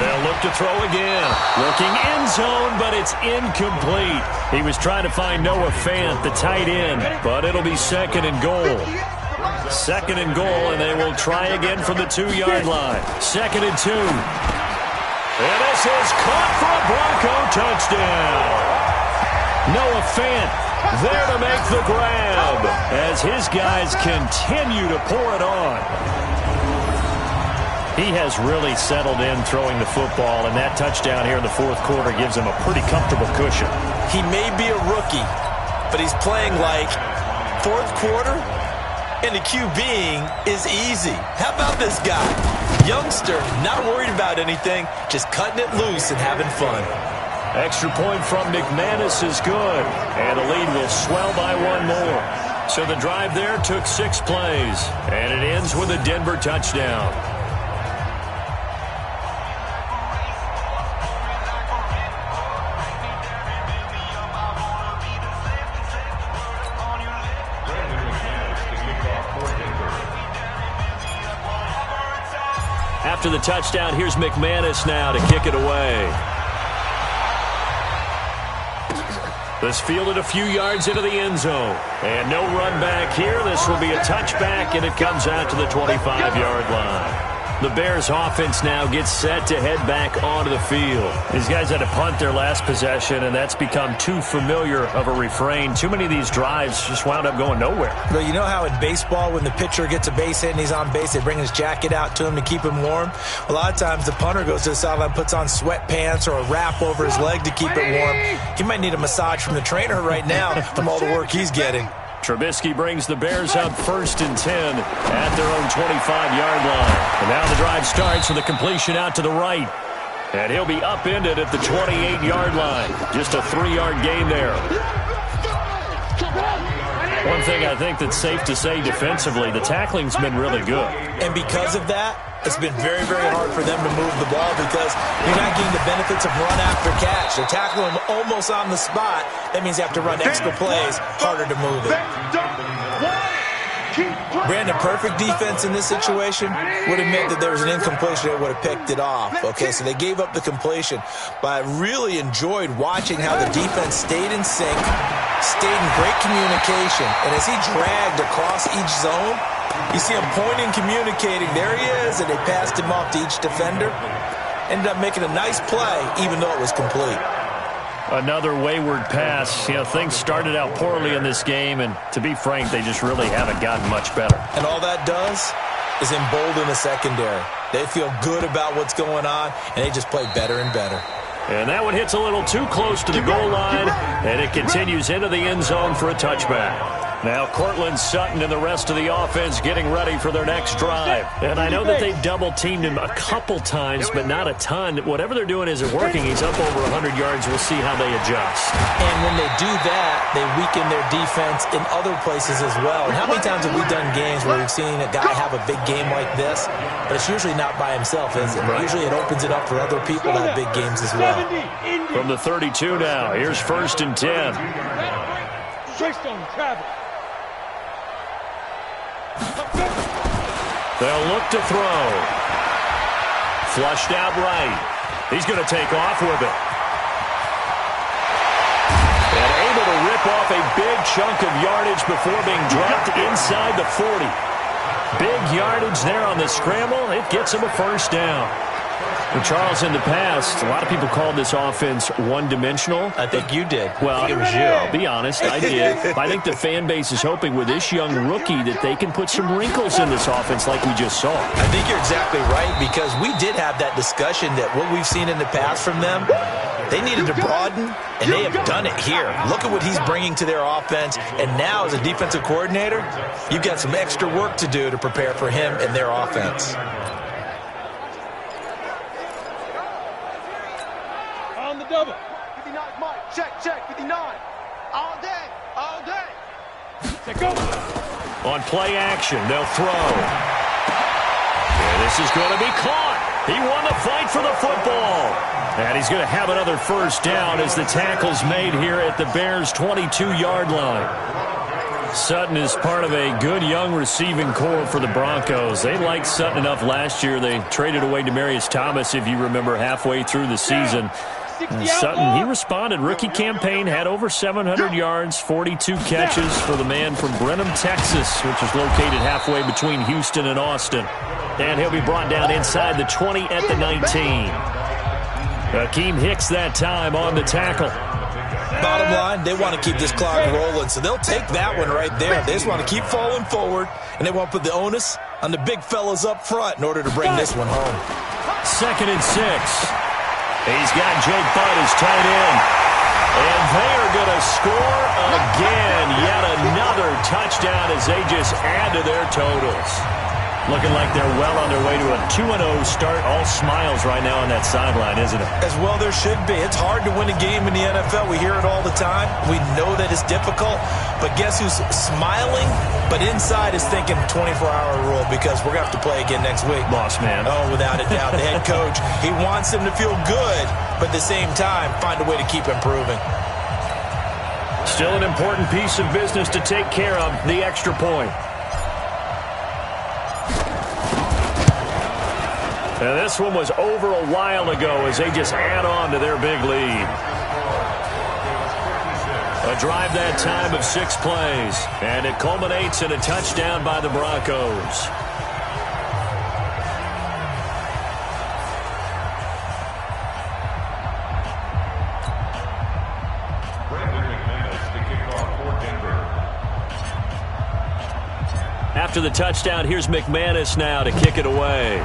They'll look to throw again. Looking end zone, but it's incomplete. He was trying to find Noah Fant, the tight end, but it'll be 2nd and goal. 2nd and goal, and they will try again from the 2-yard line. 2nd and 2. And this is caught for a Bronco touchdown. Noah Fant there to make the grab as his guys continue to pour it on. He has really settled in throwing the football, and that touchdown here in the 4th quarter gives him a pretty comfortable cushion. He may be a rookie, but he's playing like 4th quarter, and the QBing is easy. How about this guy? Youngster, not worried about anything, just cutting it loose and having fun. Extra point from McManus is good, and the lead will swell by 1 more. So the drive there took 6 plays, and it ends with a Denver touchdown. After the touchdown, here's McManus now to kick it away. This fielded a few yards into the end zone. And no run back here. This will be a touchback, and it comes out to the 25-yard line. The Bears offense now gets set to head back onto the field. These guys had to punt their last possession, and that's become too familiar of a refrain. Too many of these drives just wound up going nowhere. But you know how in baseball, when the pitcher gets a base hit and he's on base, they bring his jacket out to him to keep him warm? A lot of times the punter goes to the sideline, puts on sweatpants or a wrap over his leg to keep it warm. He might need a massage from the trainer right now from all the work he's getting. Trubisky brings the Bears up 1st and 10 at their own 25-yard line. And now the drive starts with a completion out to the right. And he'll be upended at the 28-yard line. Just a 3-yard gain there. One thing I think that's safe to say defensively, the tackling's been really good. And because of that, it's been very, very hard for them to move the ball because you're not getting the benefits of run after catch. They're tackling them almost on the spot. That means you have to run extra plays, harder to move it. Brandon, perfect defense in this situation would admit that there was an incompletion that would have picked it off. Okay, so they gave up the completion. But I really enjoyed watching how the defense stayed in sync, stayed in great communication. And as he dragged across each zone, you see him pointing, communicating. There he is, and they passed him off to each defender. Ended up making a nice play, even though it was complete. Another wayward pass. You know, things started out poorly in this game, and to be frank, they just really haven't gotten much better. And all that does is embolden the secondary. They feel good about what's going on, and they just play better and better. And that one hits a little too close to the goal line, and it continues into the end zone for a touchback. Now Cortland Sutton and the rest of the offense getting ready for their next drive. And I know that they've double-teamed him a couple times, but not a ton. Whatever they're doing isn't working. He's up over 100 yards. We'll see how they adjust. And when they do that, they weaken their defense in other places as well. And how many times have we done games where we've seen a guy have a big game like this, but it's usually not by himself, is it? Right. Usually it opens it up for other people to have big games as well. From the 32 now, here's 1st and 10. They'll look to throw. Flushed out right. He's going to take off with it. And able to rip off a big chunk of yardage before being dropped inside the 40. Big yardage there on the scramble. It gets him a 1st down. And Charles, in the past, a lot of people called this offense one-dimensional. I think you did. Well, it was you. I'll be honest, I did. I think the fan base is hoping with this young rookie that they can put some wrinkles in this offense like we just saw. I think you're exactly right, because we did have that discussion that what we've seen in the past from them, they needed to broaden, and they have done it here. Look at what he's bringing to their offense, and now as a defensive coordinator, you've got some extra work to do to prepare for him and their offense. Double. 59, Mike. Check. 59. All day. Check go. On play action, they'll throw. And this is going to be caught. He won the fight for the football. And he's going to have another 1st down as the tackle's made here at the Bears' 22-yard line. Sutton is part of a good young receiving core for the Broncos. They liked Sutton enough last year. They traded away Demaryius Thomas, if you remember, halfway through the season. And Sutton, he responded. Rookie campaign, had over 700 yards, 42 catches for the man from Brenham, Texas, which is located halfway between Houston and Austin. And he'll be brought down inside the 20 at the 19. Akeem Hicks that time on the tackle. Bottom line, they want to keep this clock rolling, so they'll take that one right there. They just want to keep falling forward, and they want to put the onus on the big fellas up front in order to bring this one home. 2nd and 6. He's got Jake Butt as tight end. And they are going to score again. Yet another touchdown as they just add to their totals. Looking like they're well on their way to a 2-0 start. All smiles right now on that sideline, isn't it? As well there should be. It's hard to win a game in the NFL. We hear it all the time. We know that it's difficult. But guess who's smiling? But inside is thinking 24-hour rule, because we're going to have to play again next week. Boss man. Oh, without a doubt. The head coach, he wants them to feel good, but at the same time, find a way to keep improving. Still an important piece of business to take care of, the extra point. And this one was over a while ago as they just add on to their big lead. A drive that time of 6 plays, and it culminates in a touchdown by the Broncos. after the touchdown. Here's McManus now to kick it away.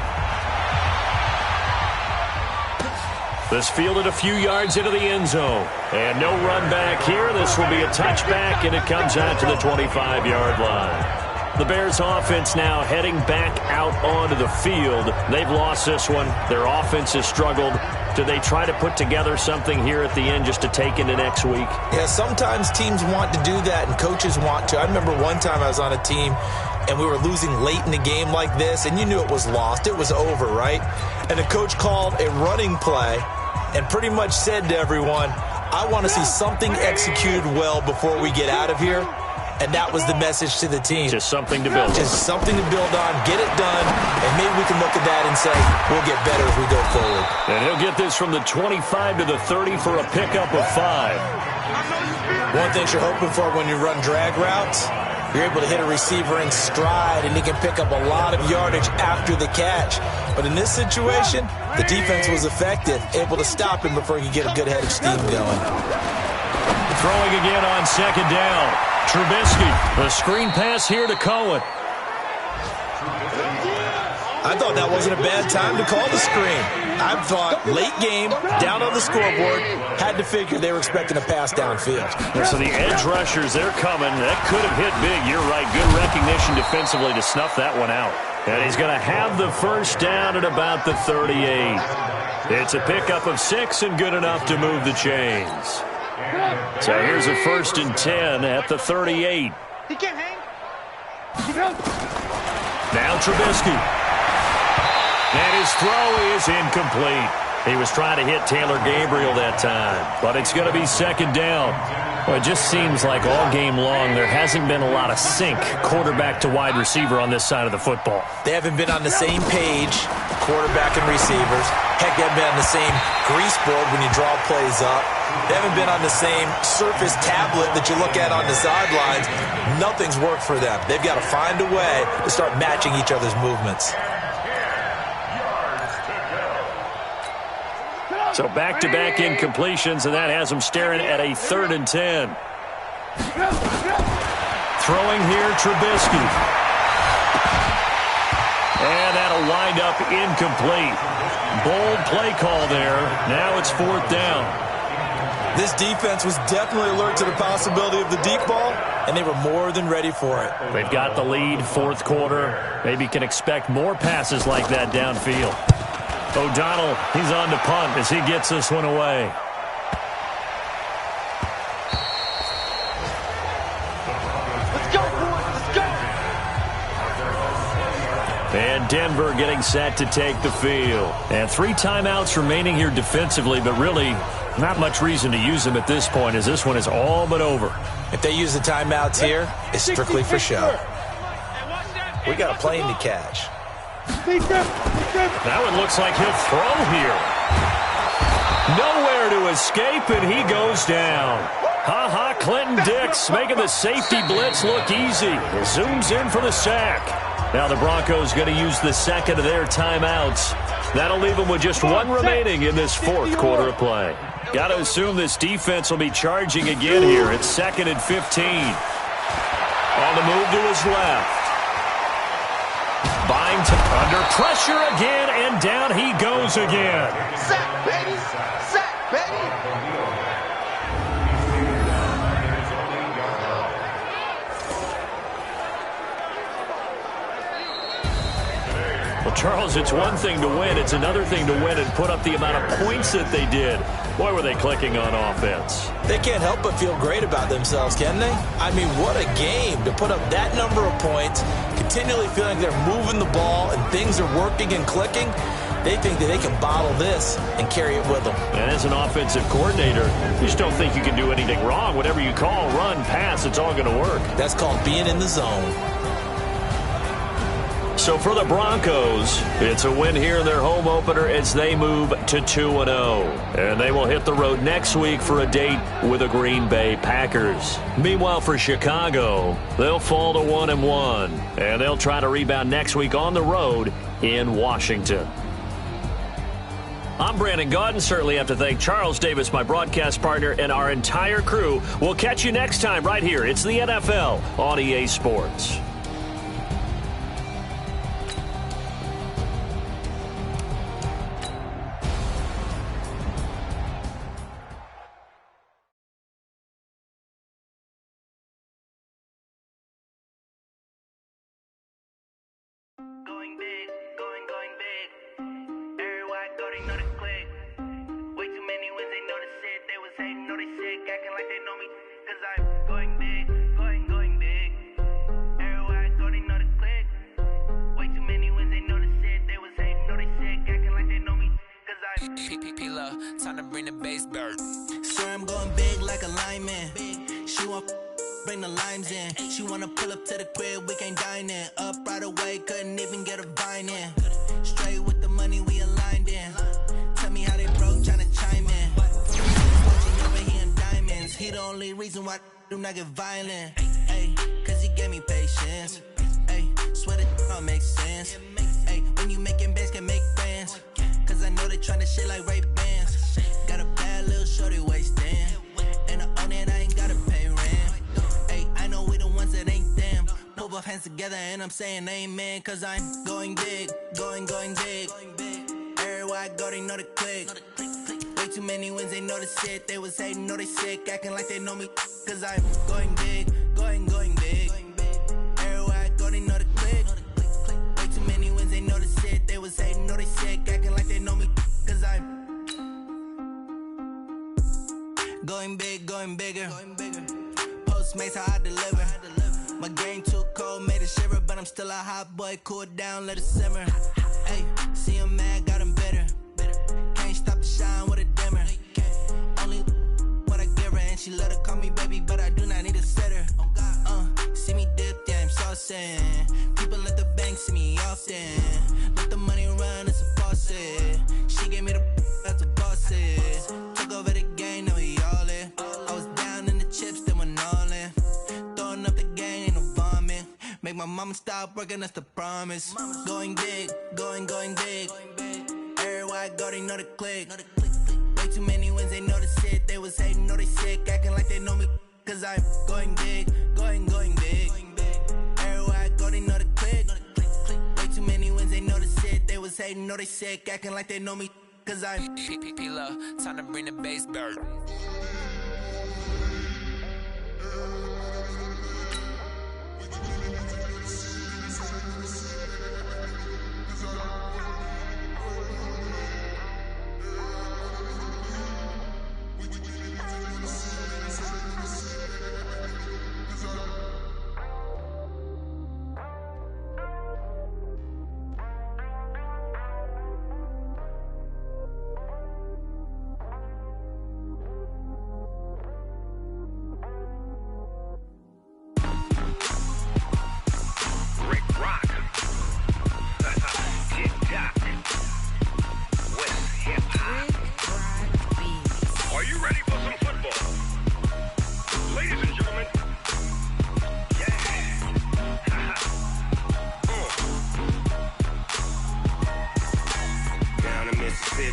This fielded a few yards into the end zone. And no run back here. This will be a touchback, and it comes out to the 25-yard line. The Bears offense now heading back out onto the field. They've lost this one. Their offense has struggled. Do they try to put together something here at the end just to take into next week? Yeah, sometimes teams want to do that and coaches want to. I remember one time I was on a team and we were losing late in the game like this, and you knew it was lost. It was over, right? And the coach called a running play and pretty much said to everyone, I want to see something executed well before we get out of here. And that was the message to the team. Just something to build on. Just something to build on, get it done, and maybe we can look at that and say, we'll get better as we go forward. And he'll get this from the 25 to the 30 for a pickup of 5. One thing you're hoping for when you run drag routes, you're able to hit a receiver in stride, and he can pick up a lot of yardage after the catch. But in this situation, the defense was effective, able to stop him before he could get a good head of steam going. Throwing again on second down. Trubisky, the screen pass here to Cohen. I thought that wasn't a bad time to call the screen. I thought late game, down on the scoreboard, had to figure they were expecting a pass downfield. So the edge rushers, they're coming. That could have hit big. You're right. Good recognition defensively to snuff that one out. And he's going to have the first down at about the 38. It's a pickup of 6 and good enough to move the chains. So here's a 1st and 10 at the 38. He can't hang. Now Trubisky. And his throw is incomplete. He was trying to hit Taylor Gabriel that time, but it's going to be second down. Well, it just seems like all game long there hasn't been a lot of sync quarterback to wide receiver on this side of the football. They haven't been on the same page, quarterback and receivers. Heck, they haven't been on the same grease board when you draw plays up. They haven't been on the same surface tablet that you look at on the sidelines. Nothing's worked for them. They've got to find a way to start matching each other's movements. So back-to-back incompletions, and that has them staring at a 3rd and 10. Throwing here, Trubisky. And that'll wind up incomplete. Bold play call there. Now it's 4th down. This defense was definitely alert to the possibility of the deep ball, and they were more than ready for it. They've got the lead, 4th quarter. Maybe can expect more passes like that downfield. O'Donnell, he's on to punt as he gets this one away. Let's go, boys. Let's go. And Denver getting set to take the field. And 3 timeouts remaining here defensively, but really not much reason to use them at this point as this one is all but over. If they use the timeouts here, it's strictly for show. We got a plane to catch. That one looks like he'll throw here. Nowhere to escape, and he goes down. Ha-ha, Clinton Dix making the safety blitz look easy. Zooms in for the sack. Now the Broncos going to use the second of their timeouts. That'll leave them with just 1 remaining in this 4th quarter of play. Got to assume this defense will be charging again here. It's 2nd and 15. On the move to his left. Byington under pressure again, and down he goes again. Sack, baby. Sack, baby. Well, Charles, it's one thing to win. It's another thing to win and put up the amount of points that they did. Boy, were they clicking on offense. They can't help but feel great about themselves, can they? I mean, what a game to put up that number of points, continually feeling they're moving the ball and things are working and clicking. They think that they can bottle this and carry it with them. And as an offensive coordinator, you just don't think you can do anything wrong. Whatever you call, run, pass, it's all going to work. That's called being in the zone. So for the Broncos, it's a win here in their home opener as they move to 2-0. And they will hit the road next week for a date with the Green Bay Packers. Meanwhile, for Chicago, they'll fall to 1-1. And they'll try to rebound next week on the road in Washington. I'm Brandon Gaudin. Certainly have to thank Charles Davis, my broadcast partner, and our entire crew. We'll catch you next time right here. It's the NFL on EA Sports. like a lineman. She want bring the limes in. She wanna pull up to the crib, we can't dine in. Up right away, couldn't even get a vine in. Straight with the money we aligned in. Tell me how they broke, tryna chime in. Watching over here in diamonds. He the only reason why I do not get violent. Ay, cause he gave me patience. Ay, swear that all makes sense. Ay, when you making bands, can make friends. Cause I know they tryna shit like Ray-Bans. Got a bad little shorty wasting. And I own it, I ain't gotta pay rent. Ay, I know we the ones that ain't them. Put both hands together and I'm saying amen. Cause I'm going big, going big. Everywhere I go, they know the click. Way too many wins, they know the shit. They was hating, know they sick, acting like they know me. Cause I'm going big, going big. Everywhere I go, they know the click. Way too many wins, they know the shit. They was hating, know they sick, acting like they know me. Cause I'm going big, going bigger. Postmates how I deliver. My game too cold, made it shiver. But I'm still a hot boy, cool it down, let it simmer. Hey, see him mad, got him bitter. Can't stop the shine with a dimmer. Only what I give her, and she let her call me baby, but I do not need a sitter. See me dip, yeah, I'm saucing. People at the bank see me often. Let the money run, it's a faucet. She gave me the that's a boss it. Took over the game, now we all in. I was down in the chips, then went all in. Throwing up the game, ain't no vomit. Make my mama stop working, that's the promise. Going big, going big. Everywhere I go, they know the click. Way too many wins, they know the shit. They was hating, know they sick, acting like they know me. Cause I'm going big, going big. Everywhere I go, they know the click. Way too many wins, they know the shit. They was hating, know they sick, acting like they know me. Cause I'm P-P-P-Lo, time to bring the bass back.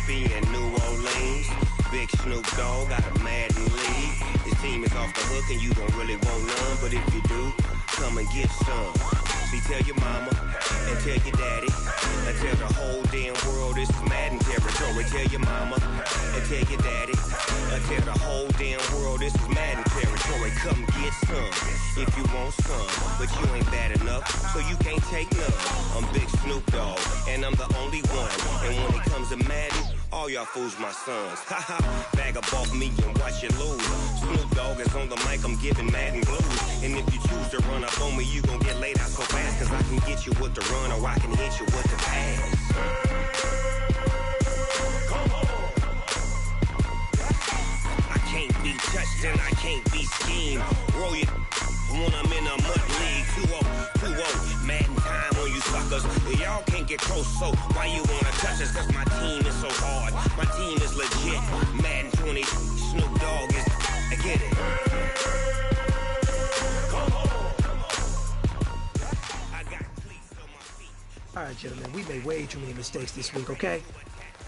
And New Orleans, Big Snoop Dogg got a Madden league. His team is off the hook and you don't really want none, but if you do, come and get some. See, tell your mama and tell your daddy and tell the whole damn world this is Madden territory. Tell your mama and tell your daddy and tell the whole damn world this is Madden territory. Come get some if you want some, but you ain't bad enough, so you can't take none. I'm Big Snoop Dogg and I'm the only one. And when it comes to Madden, all y'all fools my sons. Haha, bag up off me and watch you lose. Snoop Dogg is on the mic, I'm giving Madden blues. And if you choose to run up on me, you gon' get laid out so fast. Cause I can get you with the run or I can hit you with the pass. I can't be touched and I can't be schemed. Roll you when I'm in a mud league. 2-0, Madden time on you suckers. Y'all can't get close, so why you wanna touch us? Cause my team is so hard. My team is legit. Madden 20, Snoop Dogg is. I get it. All right, gentlemen, we made way too many mistakes this week, okay?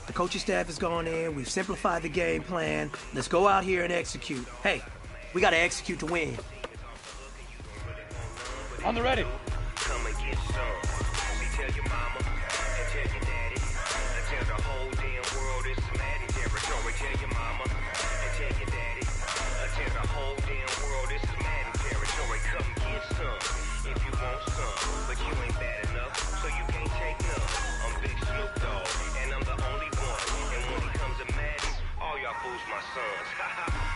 The coaching staff has gone in. We've simplified the game plan. Let's go out here and execute. Hey, we got to execute to win. On the ready. Come and get some. See, tell your mama and tell your daddy and tell the whole damn world this is Madden territory. Tell your mama and tell your daddy and tell the whole damn world this is Madden territory. Come get some if you want some, but you ain't bad enough, so you can't take none. I'm Big Snoop Dogg and I'm the only one. And when it comes to Madden, all y'all fools my sons.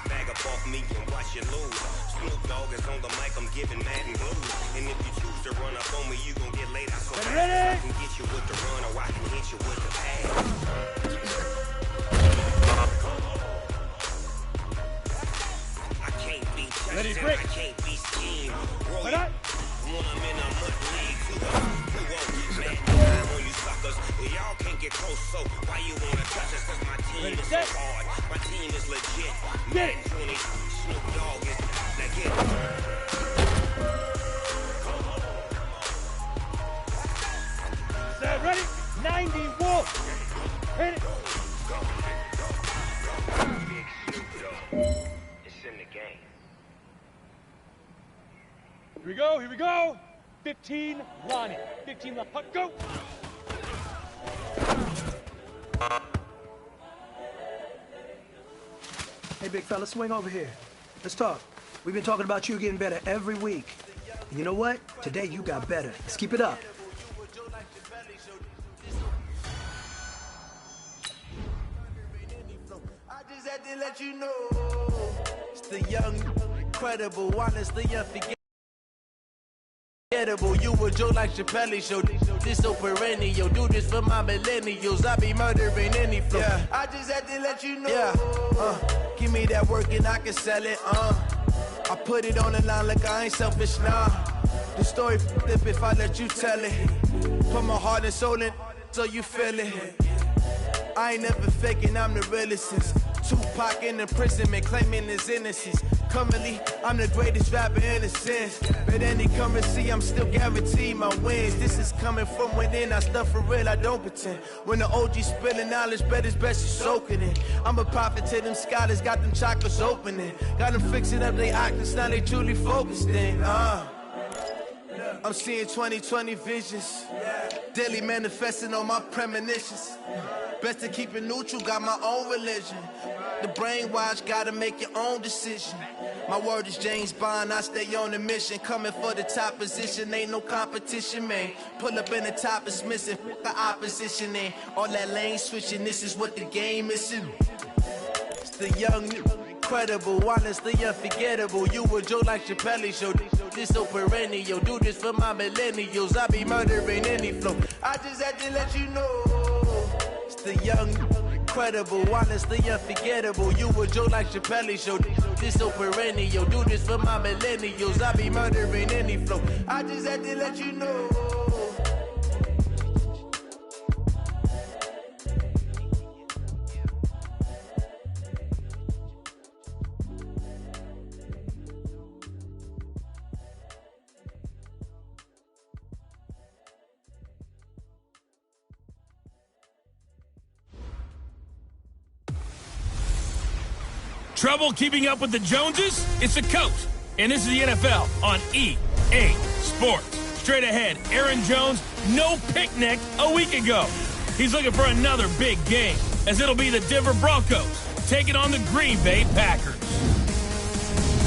Bag up off me and watch you lose. Snoop Dogg is on the mic, I'm giving Madden blues. And if you choose to run up on me, you gon' get laid out so fast. I can get you with the run or I can hit you with the pass. Ready, break. I can't be schemed. When I'm in a month league, who won't man time on you suckers? Y'all can't get close, so why you wanna touch us? Cause my team is so hard. My team is legit. Get it. 20, Snoop Dogg is now get it. Set, ready? 90 Wolf. Hit it. It's in the game. Here we go, here we go. 15, line it. 15 left, puck, go. Hey, big fella, swing over here. Let's talk. We've been talking about you getting better every week. And you know what? Today you got better. Let's keep it up. I just had to let you know. It's the young, incredible, honestly unforgettable. You a Joe like Chappelle show. This so perennial. Do this for my millennials. I be murdering any flow. Yeah. I just had to let you know. Yeah. Give me that work and I can sell it. I put it on the line like I ain't selfish. Nah. The story flip if I let you tell it. Put my heart and soul in so you feel it. I ain't never faking, I'm the realest since Tupac in imprisonment, claiming his innocence. Currently, I'm the greatest rapper in a sense. But any currency, I'm still guaranteed my wins. This is coming from within, I stuff for real, I don't pretend. When the OG spilling knowledge, bet it's best you soak it in. I'm a prophet to them scholars, got them chakras opening. Got them fixing up they octaves, now they truly focused in. I'm seeing 2020 visions. Daily manifesting on my premonitions. Best to keep it neutral, got my own religion. The brainwash, gotta make your own decision. My word is James Bond, I stay on the mission. Coming for the top position, ain't no competition, man. Pull up in the top, it's missing, the opposition in. All that lane switching, this is what the game is in. It's the young, incredible, honestly unforgettable. You a Joe like Chappelle show. This so perennial, do this for my millennials. I be murdering any flow. I just had to let you know. It's the young, incredible, honestly unforgettable. You a Joe like Chappelle show. This so perennial, do this for my millennials. I be murdering any flow. I just had to let you know. 'Trouble keeping up with the Joneses? It's the coach. And this is the NFL on EA Sports. Straight ahead, Aaron Jones, no picnic a week ago. He's looking for another big game, as it'll be the Denver Broncos taking on the Green Bay Packers.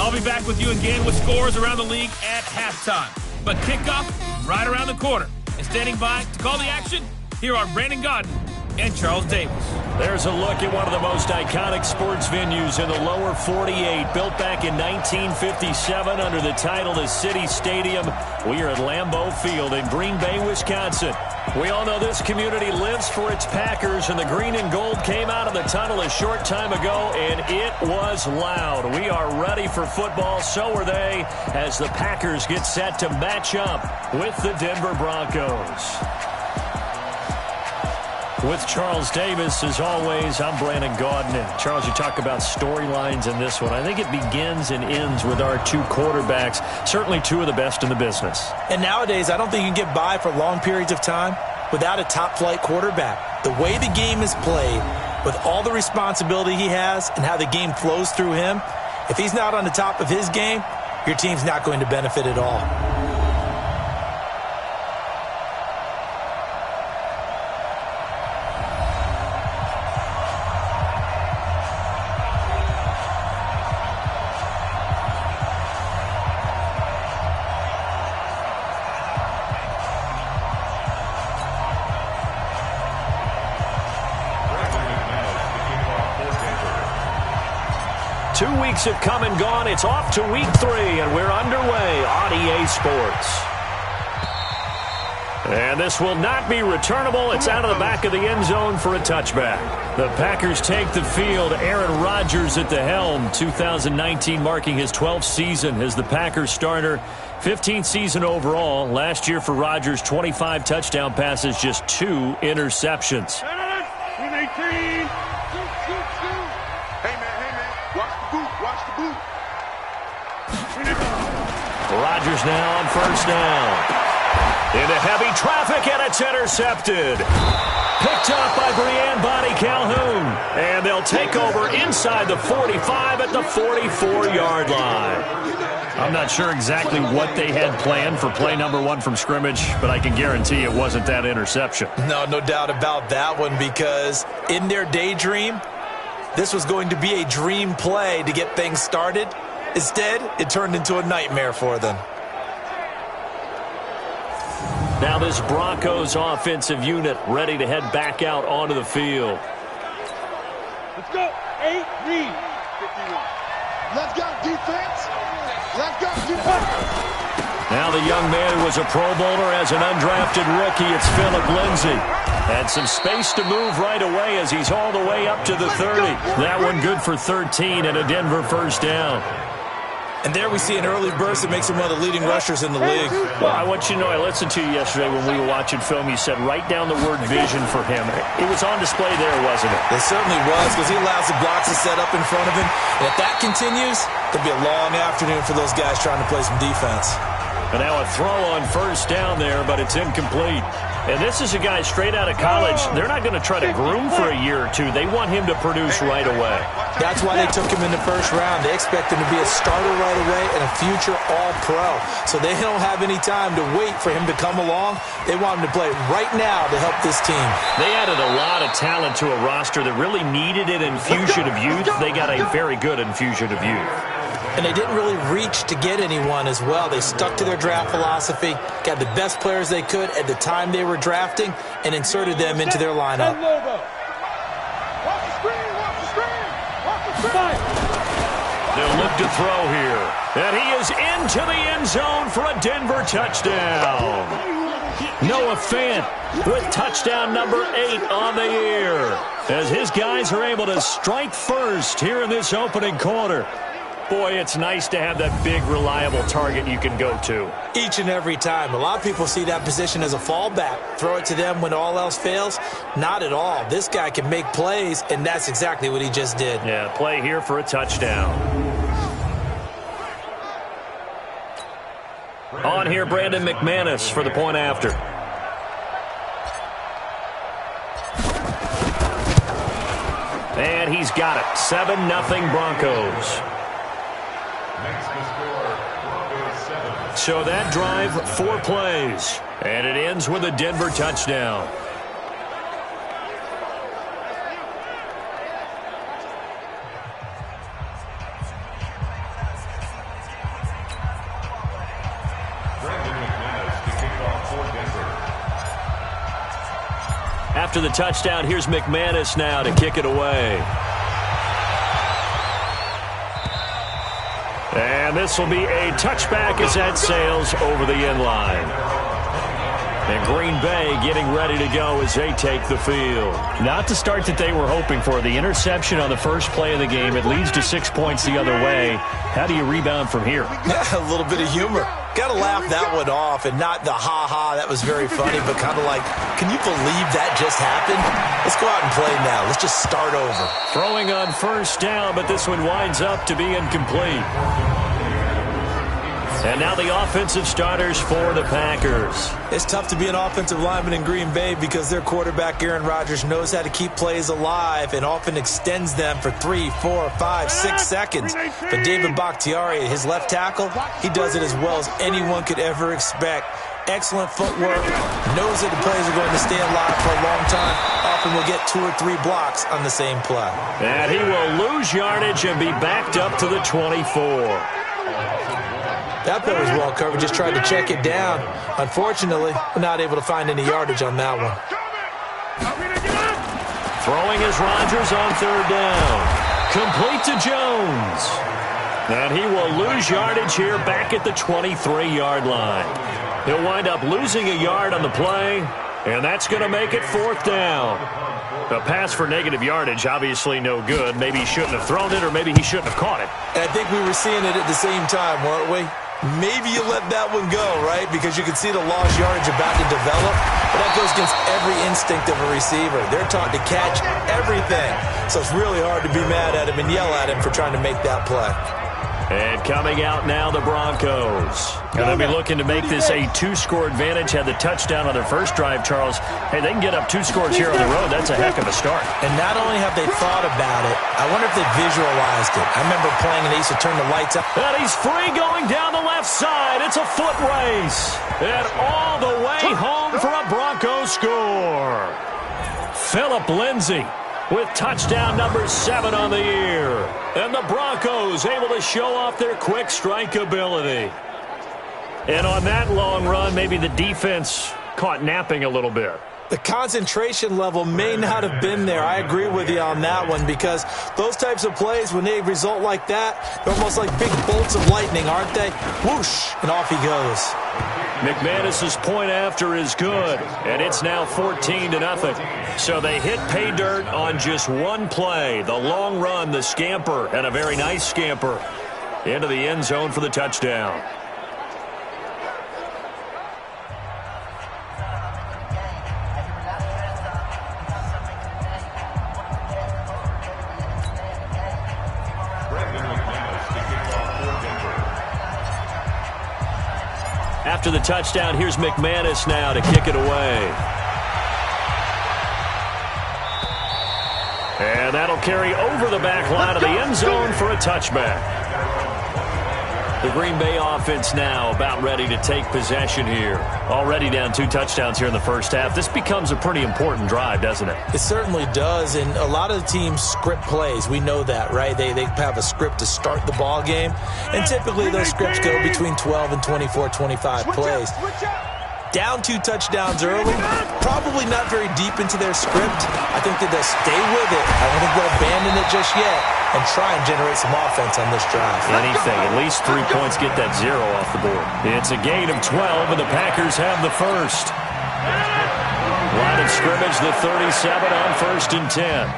I'll be back with you again with scores around the league at halftime. But kickoff right around the corner. And standing by to call the action, here are Brandon Gaudin and Charles Davis. There's a look at one of the most iconic sports venues in the lower 48. Built back in 1957 under the title of City Stadium. We are at Lambeau Field in Green Bay, Wisconsin. We all know this community lives for its Packers, and the green and gold came out of the tunnel a short time ago, and it was loud. We are ready for football, so are they, as the Packers get set to match up with the Denver Broncos. With Charles Davis, as always, I'm Brandon Gaudin. And Charles, you talk about storylines in this one. I think it begins and ends with our two quarterbacks, certainly two of the best in the business. And nowadays, I don't think you can get by for long periods of time without a top-flight quarterback. The way the game is played, with all the responsibility he has and how the game flows through him, if he's not on the top of his game, your team's not going to benefit at all. 2 weeks have come and gone. It's off to week 3, and we're underway on EA Sports. And this will not be returnable. It's out of the back of the end zone for a touchback. The Packers take the field. Aaron Rodgers at the helm. 2019 marking his 12th season as the Packers starter. 15th season overall. Last year for Rodgers, 25 touchdown passes, just 2 interceptions. Hey, man, watch the boot. Rodgers now on first down. Into heavy traffic, and it's intercepted. Picked up by Brianne Bonnie Calhoun. And they'll take over inside the 45 at the 44-yard line. I'm not sure exactly what they had planned for play number 1 from scrimmage, but I can guarantee it wasn't that interception. No doubt about that one, because in their daydream, this was going to be a dream play to get things started. Instead, it turned into a nightmare for them. Now this Broncos offensive unit ready to head back out onto the field. Let's go. 8 read. 51. Let's go, defense. Let's go, defense. Now the young man who was a Pro Bowler as an undrafted rookie, it's Phillip Lindsay. Had some space to move right away as he's all the way up to the 30. That one good for 13 and a Denver first down. And there we see an early burst that makes him one of the leading rushers in the league. Well, I want you to know, I listened to you yesterday when we were watching film. You said write down the word vision for him. It was on display there, wasn't it? It certainly was, because he allows the blocks to set up in front of him. And if that continues, it'll be a long afternoon for those guys trying to play some defense. And now a throw on first down there, but it's incomplete. And this is a guy straight out of college. They're not going to try to groom for a year or two. They want him to produce right away. That's why they took him in the first round. They expect him to be a starter right away and a future All-Pro. So they don't have any time to wait for him to come along. They want him to play right now to help this team. They added a lot of talent to a roster that really needed an infusion of youth. They got a very good infusion of youth. And they didn't really reach to get anyone as well. They stuck to their draft philosophy, got the best players they could at the time they were drafting, and inserted them into their lineup. They'll look to throw here. And he is into the end zone for a Denver touchdown. Noah Fant with touchdown number 8 on the year, as his guys are able to strike first here in this opening quarter. Boy, it's nice to have that big, reliable target you can go to. Each and every time. A lot of people see that position as a fallback. Throw it to them when all else fails. Not at all. This guy can make plays, and that's exactly what he just did. Yeah, play here for a touchdown. On here, Brandon McManus for the point after. And he's got it. 7-0 Broncos. So that drive, 4 plays. And it ends with a Denver touchdown. After the touchdown, here's McManus now to kick it away. And this will be a touchback as that sails over the end line. And Green Bay getting ready to go as they take the field. Not the start that they were hoping for. The interception on the first play of the game. It leads to 6 points the other way. How do you rebound from here? A little bit of humor. Got to laugh that one off, and not the ha-ha, that was very funny, but kind of like, can you believe that just happened? Let's go out and play now. Let's just start over. Throwing on first down, but this one winds up to be incomplete. And now the offensive starters for the Packers. It's tough to be an offensive lineman in Green Bay because their quarterback, Aaron Rodgers, knows how to keep plays alive and often extends them for 3, 4, 5, 6 seconds. But David Bakhtiari, his left tackle, he does it as well as anyone could ever expect. Excellent footwork, knows that the plays are going to stay alive for a long time. Often will get 2 or 3 blocks on the same play. And he will lose yardage and be backed up to the 24. That play was well covered, just tried to check it down. Unfortunately, we're not able to find any yardage on that one. Throwing is Rodgers on third down. Complete to Jones. And he will lose yardage here back at the 23-yard line. He'll wind up losing a yard on the play, and that's going to make it 4th down. A pass for negative yardage, obviously no good. Maybe he shouldn't have thrown it, or maybe he shouldn't have caught it. And I think we were seeing it at the same time, weren't we? Maybe you let that one go, right? Because you can see the lost yardage about to develop. But that goes against every instinct of a receiver. They're taught to catch everything. So it's really hard to be mad at him and yell at him for trying to make that play. And coming out now, the Broncos. And they'll be looking to make this a 2-score advantage. Had the touchdown on their first drive, Charles. Hey, they can get up 2 scores here on the road. That's a heck of a start. And not only have they thought about it, I wonder if they visualized it. I remember playing and they used to turn the lights out. And he's free going down the left side. It's a foot race. And all the way home for a Broncos score. Phillip Lindsay with touchdown number 7 on the year. And the Broncos able to show off their quick strike ability. And on that long run, maybe the defense caught napping a little bit. The concentration level may not have been there. I agree with you on that one, because those types of plays, when they result like that, they're almost like big bolts of lightning, aren't they? Whoosh, and off he goes. McManus's point after is good, and it's now 14-0. So they hit pay dirt on just one play. The long run, the scamper, and a very nice scamper into the end zone for the touchdown. After the touchdown, here's McManus now to kick it away. And that'll carry over the back line of the end zone for a touchback. The Green Bay offense now about ready to take possession here. Already down 2 touchdowns here in the first half. This becomes a pretty important drive, doesn't it? It certainly does, and a lot of the teams script plays. We know that, right? They have a script to start the ball game, and typically those scripts go between 12 and 24, 25 plays. Down 2 touchdowns early, probably not very deep into their script. I think that they'll stay with it. I don't think they'll abandon it just yet and try and generate some offense on this drive. Anything, at least 3 points, get that 0 off the board. It's a gain of 12, and the Packers have the first. Line of scrimmage, the 37 on 1st and 10.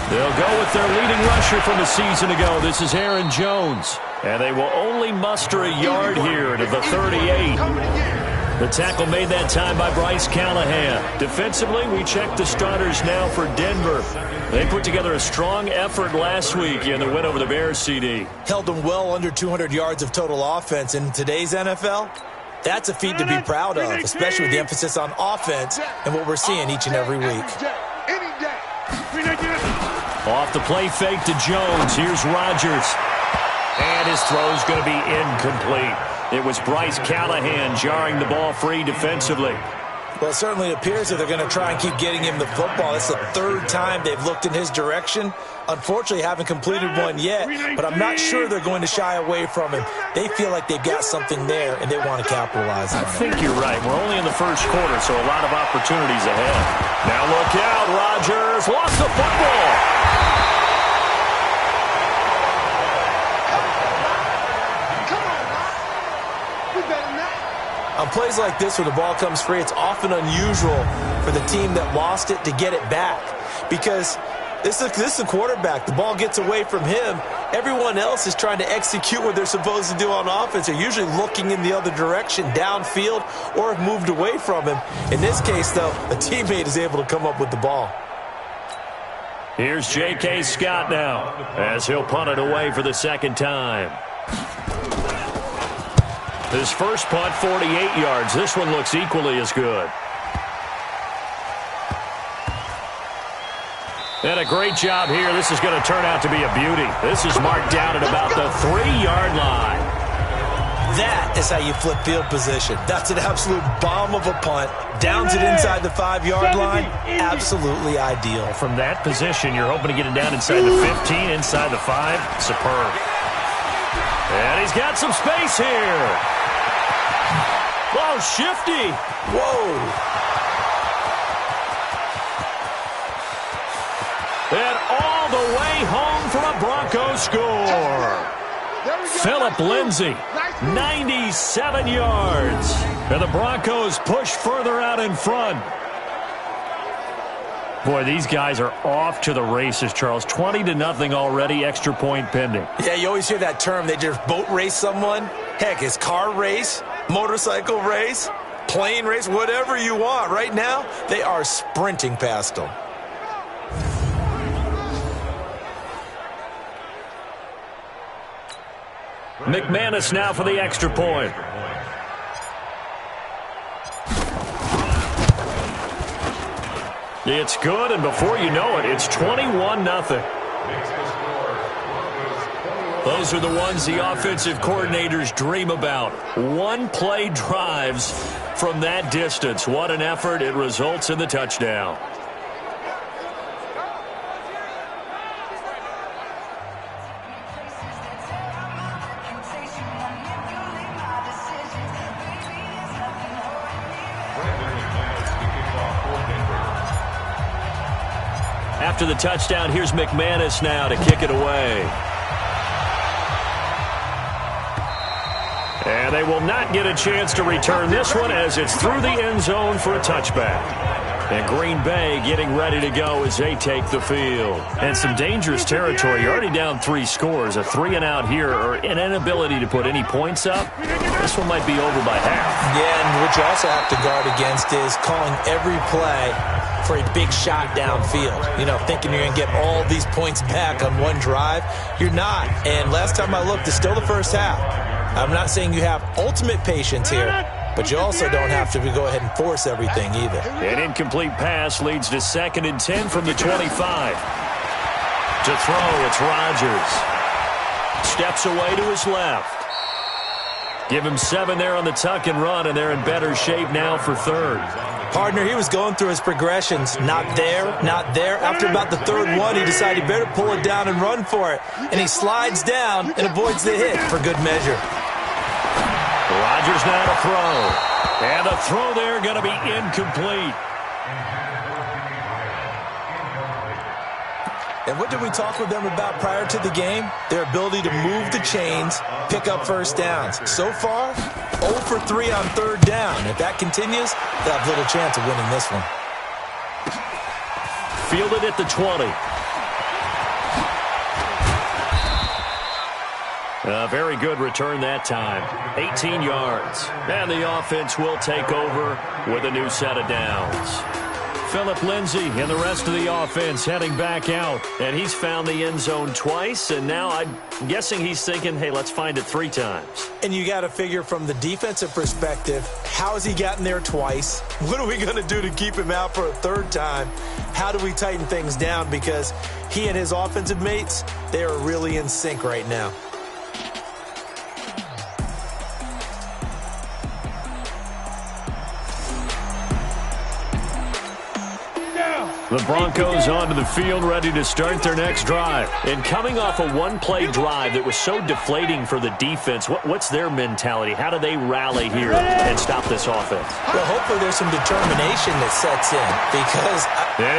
They'll go with their leading rusher from a season ago. This is Aaron Jones. And they will only muster a yard here to the 38. The tackle made that time by Bryce Callahan. Defensively, we check the starters now for Denver. They put together a strong effort last week in the win over the Bears, CD. Held them well under 200 yards of total offense. In today's NFL, that's a feat to be proud of, especially with the emphasis on offense and what we're seeing each and every week. Off the play fake to Jones. Here's Rodgers. And his throw's going to be incomplete. It was Bryce Callahan jarring the ball free defensively. Well, it certainly appears that they're going to try and keep getting him the football. It's the 3rd time they've looked in his direction. Unfortunately, haven't completed one yet, but I'm not sure they're going to shy away from him. They feel like they've got something there, and they want to capitalize on it. I think you're right. We're only in the first quarter, so a lot of opportunities ahead. Now look out, Rodgers lost the football. On plays like this where the ball comes free, it's often unusual for the team that lost it to get it back, because this is the quarterback. The ball gets away from him. Everyone else is trying to execute what they're supposed to do on offense. They're usually looking in the other direction, downfield, or have moved away from him. In this case, though, a teammate is able to come up with the ball. Here's J.K. Scott now as he'll punt it away for the 2nd time. His first punt, 48 yards. This one looks equally as good. And a great job here. This is going to turn out to be a beauty. This is marked down at about the 3-yard line. That is how you flip field position. That's an absolute bomb of a punt. Downs it inside the 5-yard line. Absolutely ideal. From that position, you're hoping to get it down inside the 15, inside the 5. Superb. And he's got some space here. Whoa, shifty. Whoa. And all the way home for a Broncos score. Philip Lindsay, 97 yards. And the Broncos push further out in front. Boy, these guys are off to the races, Charles. 20-0 already, extra point pending. Yeah, you always hear that term. They just boat race someone. Heck, it's car race, motorcycle race, plane race, whatever you want. Right now, they are sprinting past them. McManus now for the extra point. It's good, and before you know it, it's 21-0. Those are the ones the offensive coordinators dream about. One-play drives from that distance. What an effort. It results in the touchdown. After the touchdown, here's McManus now to kick it away. And they will not get a chance to return this one as it's through the end zone for a touchback. And Green Bay getting ready to go as they take the field. And some dangerous territory. You're already down 3 scores. A 3-and-out here or an inability to put any points up. This one might be over by half. Yeah, and what you also have to guard against is calling every play for a big shot downfield. You know, thinking you're going to get all these points back on one drive. You're not. And last time I looked, it's still the first half. I'm not saying you have ultimate patience here, but you also don't have to go ahead and force everything either. An incomplete pass leads to 2nd and 10 from the 25. To throw, it's Rodgers. Steps away to his left. Give him 7 there on the tuck and run, and they're in better shape now for 3rd. Partner, he was going through his progressions. Not there, not there. After about the 3rd one, he decided he better pull it down and run for it. And he slides down and avoids the hit for good measure. Rodgers now to throw. And the throw there going to be incomplete. And what did we talk with them about prior to the game? Their ability to move the chains, pick up first downs. So far, 0 for 3 on 3rd down. If that continues, they'll have little chance of winning this one. Fielded at the 20. A very good return that time. 18 yards. And the offense will take over with a new set of downs. Philip Lindsay and the rest of the offense heading back out. And he's found the end zone twice, and now I'm guessing he's thinking, hey, let's find it 3 times. And you got to figure from the defensive perspective, how has he gotten there twice? What are we going to do to keep him out for a 3rd time? How do we tighten things down? Because he and his offensive mates, they are really in sync right now. The Broncos onto the field, ready to start their next drive. And coming off a one-play drive that was so deflating for the defense, what's their mentality? How do they rally here and stop this offense? Well, hopefully there's some determination that sets in because...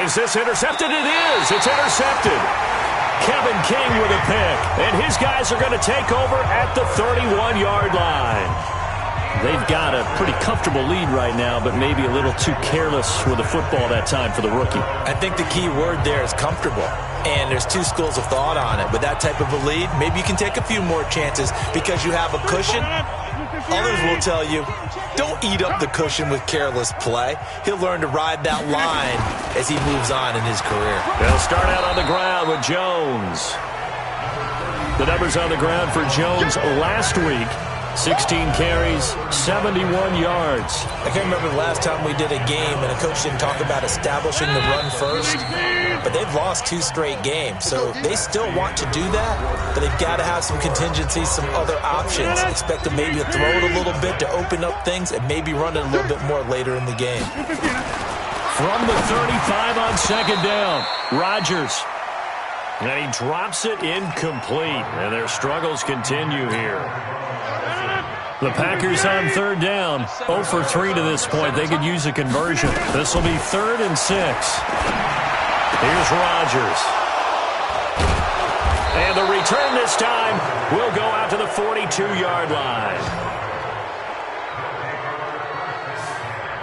Is this intercepted? It is. It's intercepted. Kevin King with a pick. And his guys are going to take over at the 31-yard line. They've got a pretty comfortable lead right now, but maybe a little too careless with the football that time for the rookie. I think the key word there is comfortable. And there's 2 schools of thought on it. With that type of a lead, maybe you can take a few more chances because you have a cushion. Others will tell you, don't eat up the cushion with careless play. He'll learn to ride that line as he moves on in his career. They'll start out on the ground with Jones. The numbers on the ground for Jones last week. 16 carries, 71 yards. I can't remember the last time we did a game and a coach didn't talk about establishing the run first, but they've lost 2 straight games, so they still want to do that, but they've got to have some contingencies, some other options. Expect them maybe to throw it a little bit to open up things and maybe run it a little bit more later in the game. From the 35 on 2nd down, Rodgers. And he drops it incomplete, and their struggles continue here. The Packers on 3rd down, 0 for 3 to this point. They could use a conversion. This will be 3rd and 6. Here's Rodgers. And the return this time will go out to the 42-yard line.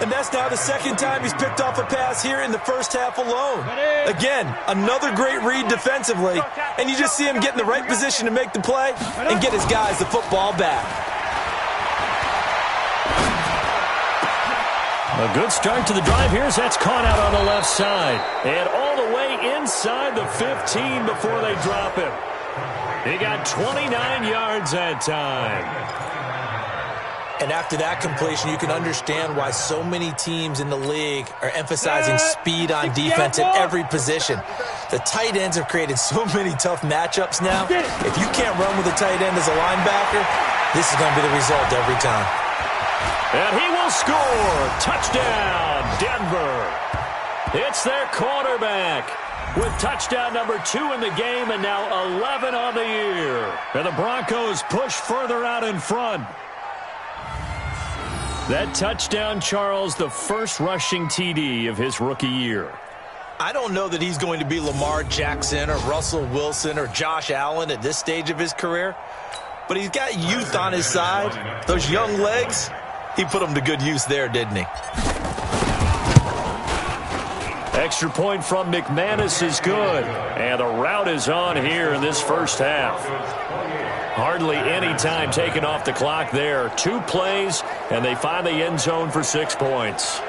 And that's now the second time he's picked off a pass here in the first half alone. Again, another great read defensively, and you just see him get in the right position to make the play and get his guys the football back. A good start to the drive here as that's caught out on the left side. And all the way inside the 15 before they drop him. He got 29 yards that time. And after that completion, you can understand why so many teams in the league are emphasizing speed on defense at every position. The tight ends have created so many tough matchups now. If you can't run with a tight end as a linebacker, this is going to be the result every time. And he will score. Touchdown, Denver. It's their quarterback with touchdown number 2 in the game and now 11 on the year. And the Broncos push further out in front. That touchdown, Charles, the first rushing TD of his rookie year. I don't know that he's going to be Lamar Jackson or Russell Wilson or Josh Allen at this stage of his career, but he's got youth on his side. Those young legs, he put them to good use there, didn't he? Extra point from McManus is good, and the route is on here in this first half. Hardly any time taken off the clock there. 2 plays, and they find the end zone for 6 points.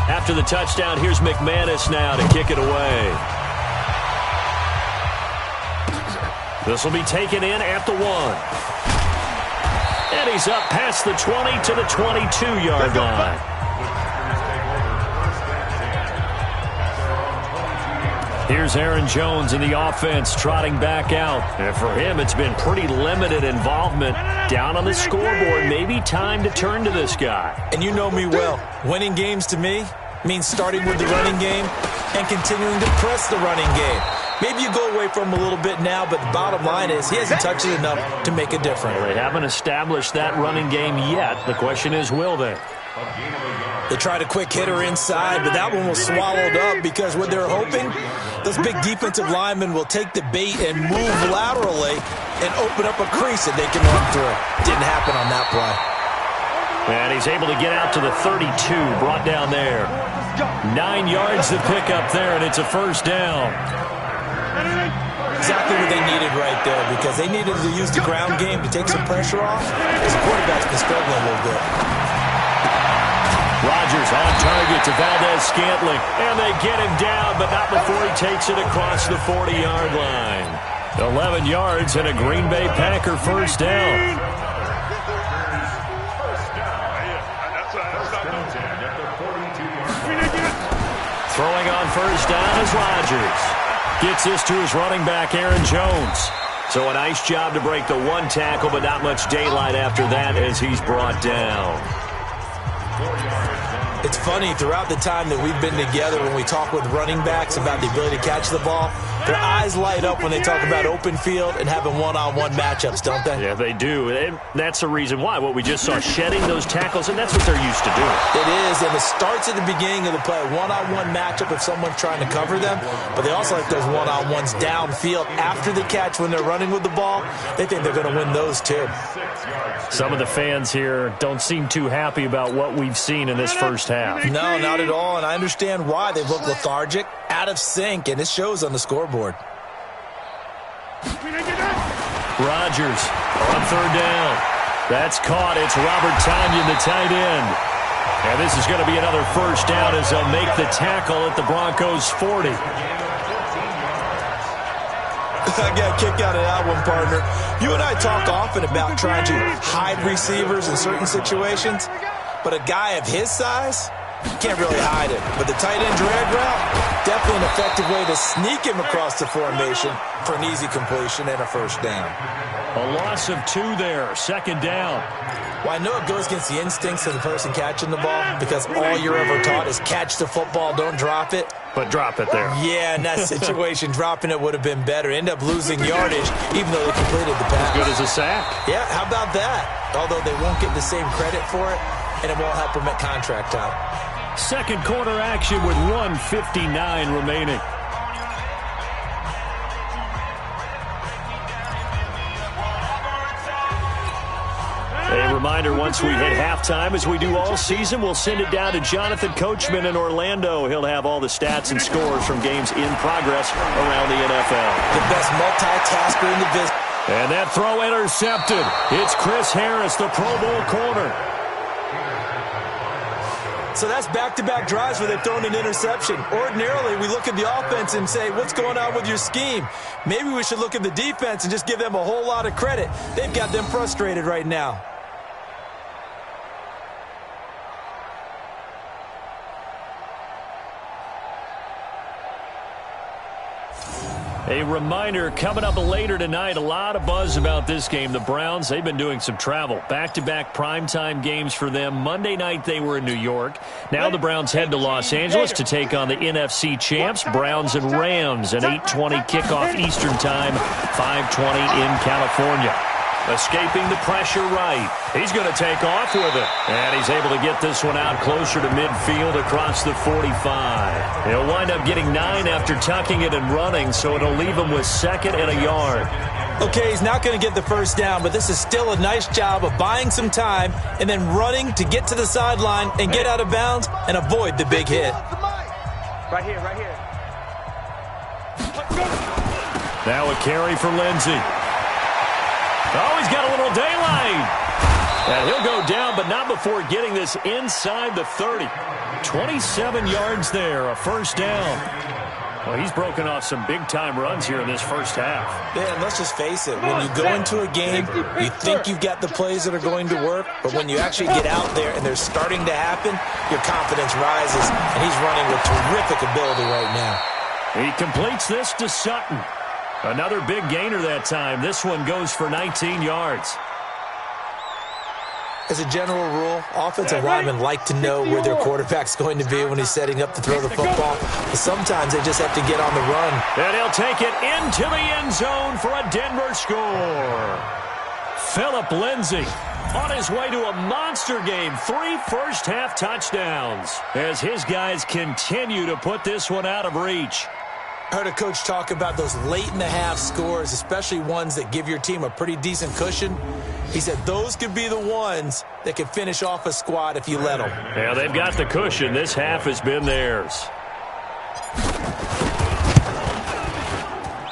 After the touchdown, here's McManus now to kick it away. This will be taken in at the 1. And he's up past the 20 to the 22-yard line. Here's Aaron Jones in the offense trotting back out. And for him, it's been pretty limited involvement. Down on the scoreboard, maybe time to turn to this guy. And you know me well. Winning games to me means starting with the running game and continuing to press the running game. Maybe you go away from him a little bit now, but the bottom line is he hasn't touched it enough to make a difference. Well, they haven't established that running game yet. The question is, will they? They tried a quick hitter inside, but that one was swallowed up because what they're hoping, those big defensive linemen will take the bait and move laterally and open up a crease that they can run through. Didn't happen on that play. And he's able to get out to the 32, brought down there. 9 yards to pick up there, and it's a first down. Exactly what they needed right there, because they needed to use the ground game to take some pressure off, as the quarterback's been struggling a little bit. Rodgers on target to Valdez-Scantling, and they get him down, but not before he takes it across the 40-yard line. 11 yards and a Green Bay Packer first down. Throwing on first down is Rodgers. Gets this to his running back, Aaron Jones. So a nice job to break the 1 tackle, but not much daylight after that as he's brought down. It's funny, throughout the time that we've been together, when we talk with running backs about the ability to catch the ball, their eyes light up when they talk about open field and having one-on-one matchups, don't they? Yeah, they do. And that's the reason why. What we just saw, shedding those tackles, and that's what they're used to doing. It is, and it starts at the beginning of the play. One-on-one matchup if someone's trying to cover them, but they also like those one-on-ones downfield after the catch when they're running with the ball. They think they're going to win those too. Some of the fans here don't seem too happy about what we've seen in this first half. No, not at all, and I understand why. They look lethargic, out of sync, and it shows on the scoreboard. Rodgers on third down. That's caught. It's Robert Tonyan, the tight end. And this is going to be another first down as they'll make the tackle at the Broncos' 40. I got a kick out of that one, partner. You and I talk often about trying to hide receivers in certain situations, but a guy of his size can't really hide it. But the tight end drag route, Definitely an effective way to sneak him across the formation for an easy completion and a first down. A loss of 2 there, second down. Well, I know it goes against the instincts of the person catching the ball because all you're ever taught is catch the football, don't drop it. But drop it there. Yeah, in that situation, dropping it would have been better. End up losing yardage, even though they completed the pass. As good as a sack. Yeah, how about that? Although they won't get the same credit for it, and it won't help them at contract time. Second quarter action with 1:59 remaining. A reminder, once we hit halftime, as we do all season, we'll send it down to Jonathan Coachman in Orlando. He'll have all the stats and scores from games in progress around the NFL. The best multitasker in the business. And that throw intercepted. It's Chris Harris, the Pro Bowl corner. So that's back-to-back drives where they've thrown an interception. Ordinarily, we look at the offense and say, what's going on with your scheme? Maybe we should look at the defense and just give them a whole lot of credit. They've got them frustrated right now. A reminder, coming up later tonight, a lot of buzz about this game. The Browns, they've been doing some travel. Back-to-back primetime games for them. Monday night they were in New York. Now the Browns head to Los Angeles to take on the NFC champs, Browns and Rams. An 8:20 kickoff Eastern time, 5:20 in California. Escaping the pressure right. He's going to take off with it. And he's able to get this one out closer to midfield across the 45. He'll wind up getting 9 after tucking it and running, so it'll leave him with 2nd and a yard. Okay, he's not going to get the first down, but this is still a nice job of buying some time and then running to get to the sideline and get out of bounds and avoid the big hit. Right here, right here. Now a carry for Lindsey. Oh, he's got a little daylight. And he'll go down, but not before getting this inside the 30. 27 yards there, a first down. Well, he's broken off some big-time runs here in this first half. Yeah, and let's just face it. When you go into a game, you think you've got the plays that are going to work, but when you actually get out there and they're starting to happen, your confidence rises, and he's running with terrific ability right now. He completes this to Sutton. Another big gainer that time. This one goes for 19 yards. As a general rule, offensive linemen like to know where their quarterback's going to be when he's setting up to throw the football. But sometimes they just have to get on the run. And he'll take it into the end zone for a Denver score. Phillip Lindsay on his way to a monster game. 3 first-half touchdowns as his guys continue to put this one out of reach. I heard a coach talk about those late-in-the-half scores, especially ones that give your team a pretty decent cushion. He said those could be the ones that could finish off a squad if you let them. Yeah, they've got the cushion. This half has been theirs.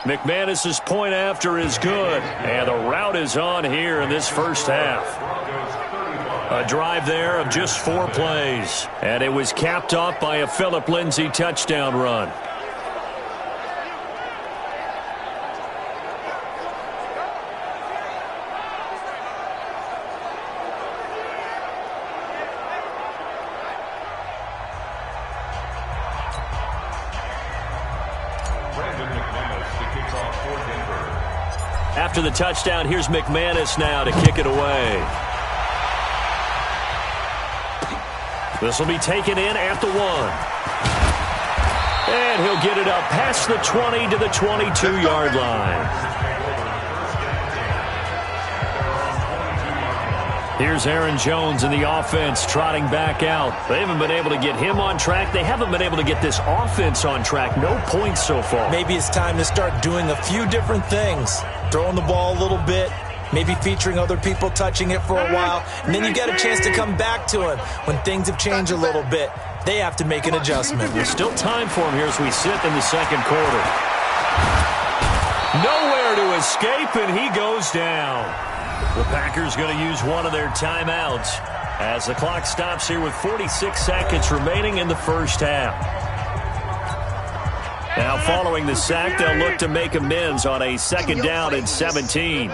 McManus's point after is good. And the route is on here in this first half. A drive there of just 4 plays. And it was capped off by a Phillip Lindsay touchdown run. After the touchdown, here's McManus now to kick it away. This will be taken in at the 1. And he'll get it up past the 20 to the 22-yard line. Here's Aaron Jones in the offense trotting back out. They haven't been able to get him on track. They haven't been able to get this offense on track. No points so far. Maybe it's time to start doing a few different things. Throwing the ball a little bit, maybe featuring other people touching it for a while, and then you get a chance to come back to him when things have changed a little bit. They have to make an adjustment. There's still time for him here as we sit in the second quarter. Nowhere to escape, and he goes down. The Packers going to use one of their timeouts as the clock stops here with 46 seconds remaining in the first half. Now following the sack, they'll look to make amends on a 2nd down and 17.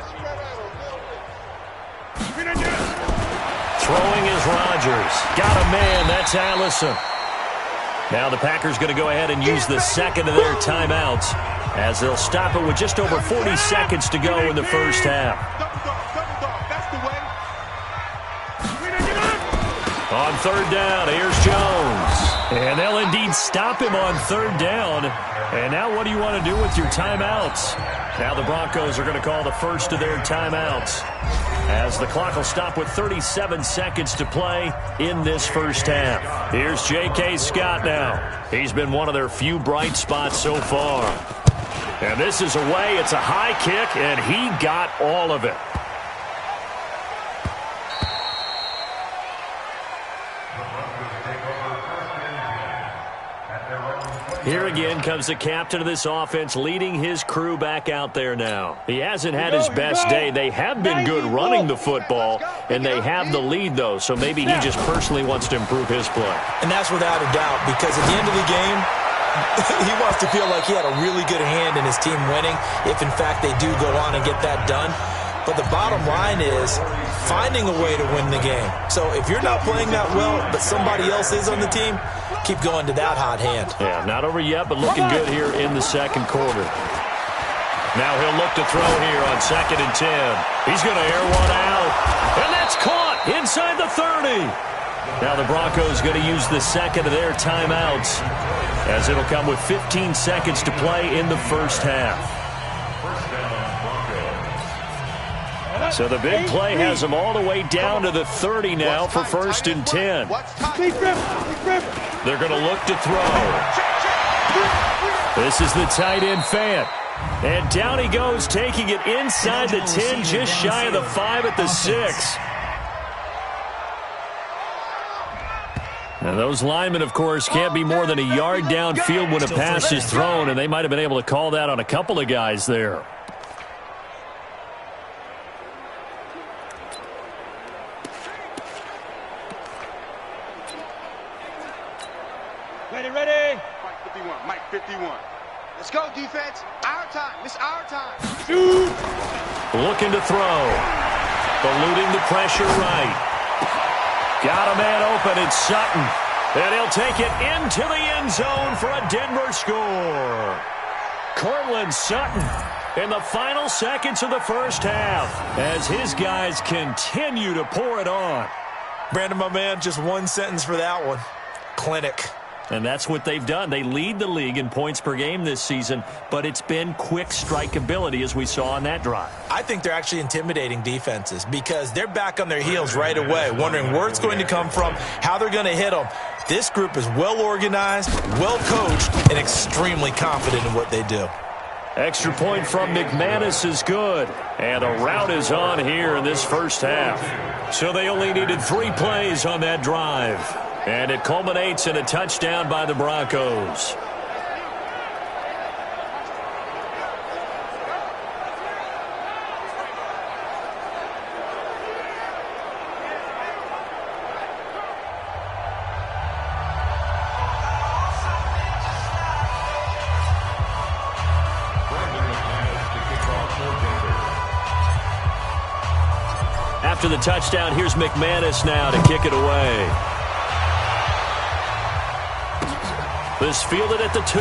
Throwing is Rodgers. Got a man, that's Allison. Now the Packers going to go ahead and use the second of their timeouts as they'll stop it with just over 40 seconds to go in the first half. On third down, here's Jones. And they'll indeed stop him on third down. And now what do you want to do with your timeouts? Now the Broncos are going to call the first of their timeouts as the clock will stop with 37 seconds to play in this first half. Here's J.K. Scott now. He's been one of their few bright spots so far. And this is away. It's a high kick, and he got all of it. Here again comes the captain of this offense leading his crew back out there now. He hasn't had his best day. They have been good running the football, and they have the lead, though, so maybe he just personally wants to improve his play. And that's without a doubt, because at the end of the game, he wants to feel like he had a really good hand in his team winning, if, in fact, they do go on and get that done. But the bottom line is finding a way to win the game. So if you're not playing that well, but somebody else is on the team, keep going to that hot hand. Yeah, not over yet, but looking good here in the second quarter. Now he'll look to throw here on 2nd and 10. He's going to air one out. And that's caught inside the 30. Now the Broncos going to use the second of their timeouts as it'll come with 15 seconds to play in the first half. So the big play has them all the way down to the 30 now for 1st and 10. They're going to look to throw. This is the tight end Fant. And down he goes, taking it inside the 10, just shy of the 5 at the 6. And those linemen, of course, can't be more than a yard downfield when a pass is thrown, and they might have been able to call that on a couple of guys there. Ready. Mike 51. Let's go, defense. Our time. It's our time. Shoot. Looking to throw. Eluding the pressure right. Got a man open. It's Sutton. And he'll take it into the end zone for a Denver score. Cortland Sutton in the final seconds of the first half as his guys continue to pour it on. Brandon, my man, just one sentence for that one. Clinic. And that's what they've done. They lead the league in points per game this season, but it's been quick strikeability as we saw on that drive. I think they're actually intimidating defenses because they're back on their heels right away, wondering where it's going to come from, how they're going to hit them. This group is well organized, well coached, and extremely confident in what they do. Extra point from McManus is good. And a rout is on here in this first half. So they only needed 3 plays on that drive. And it culminates in a touchdown by the Broncos. After the touchdown, here's McManus now to kick it away. This fielded at the 2.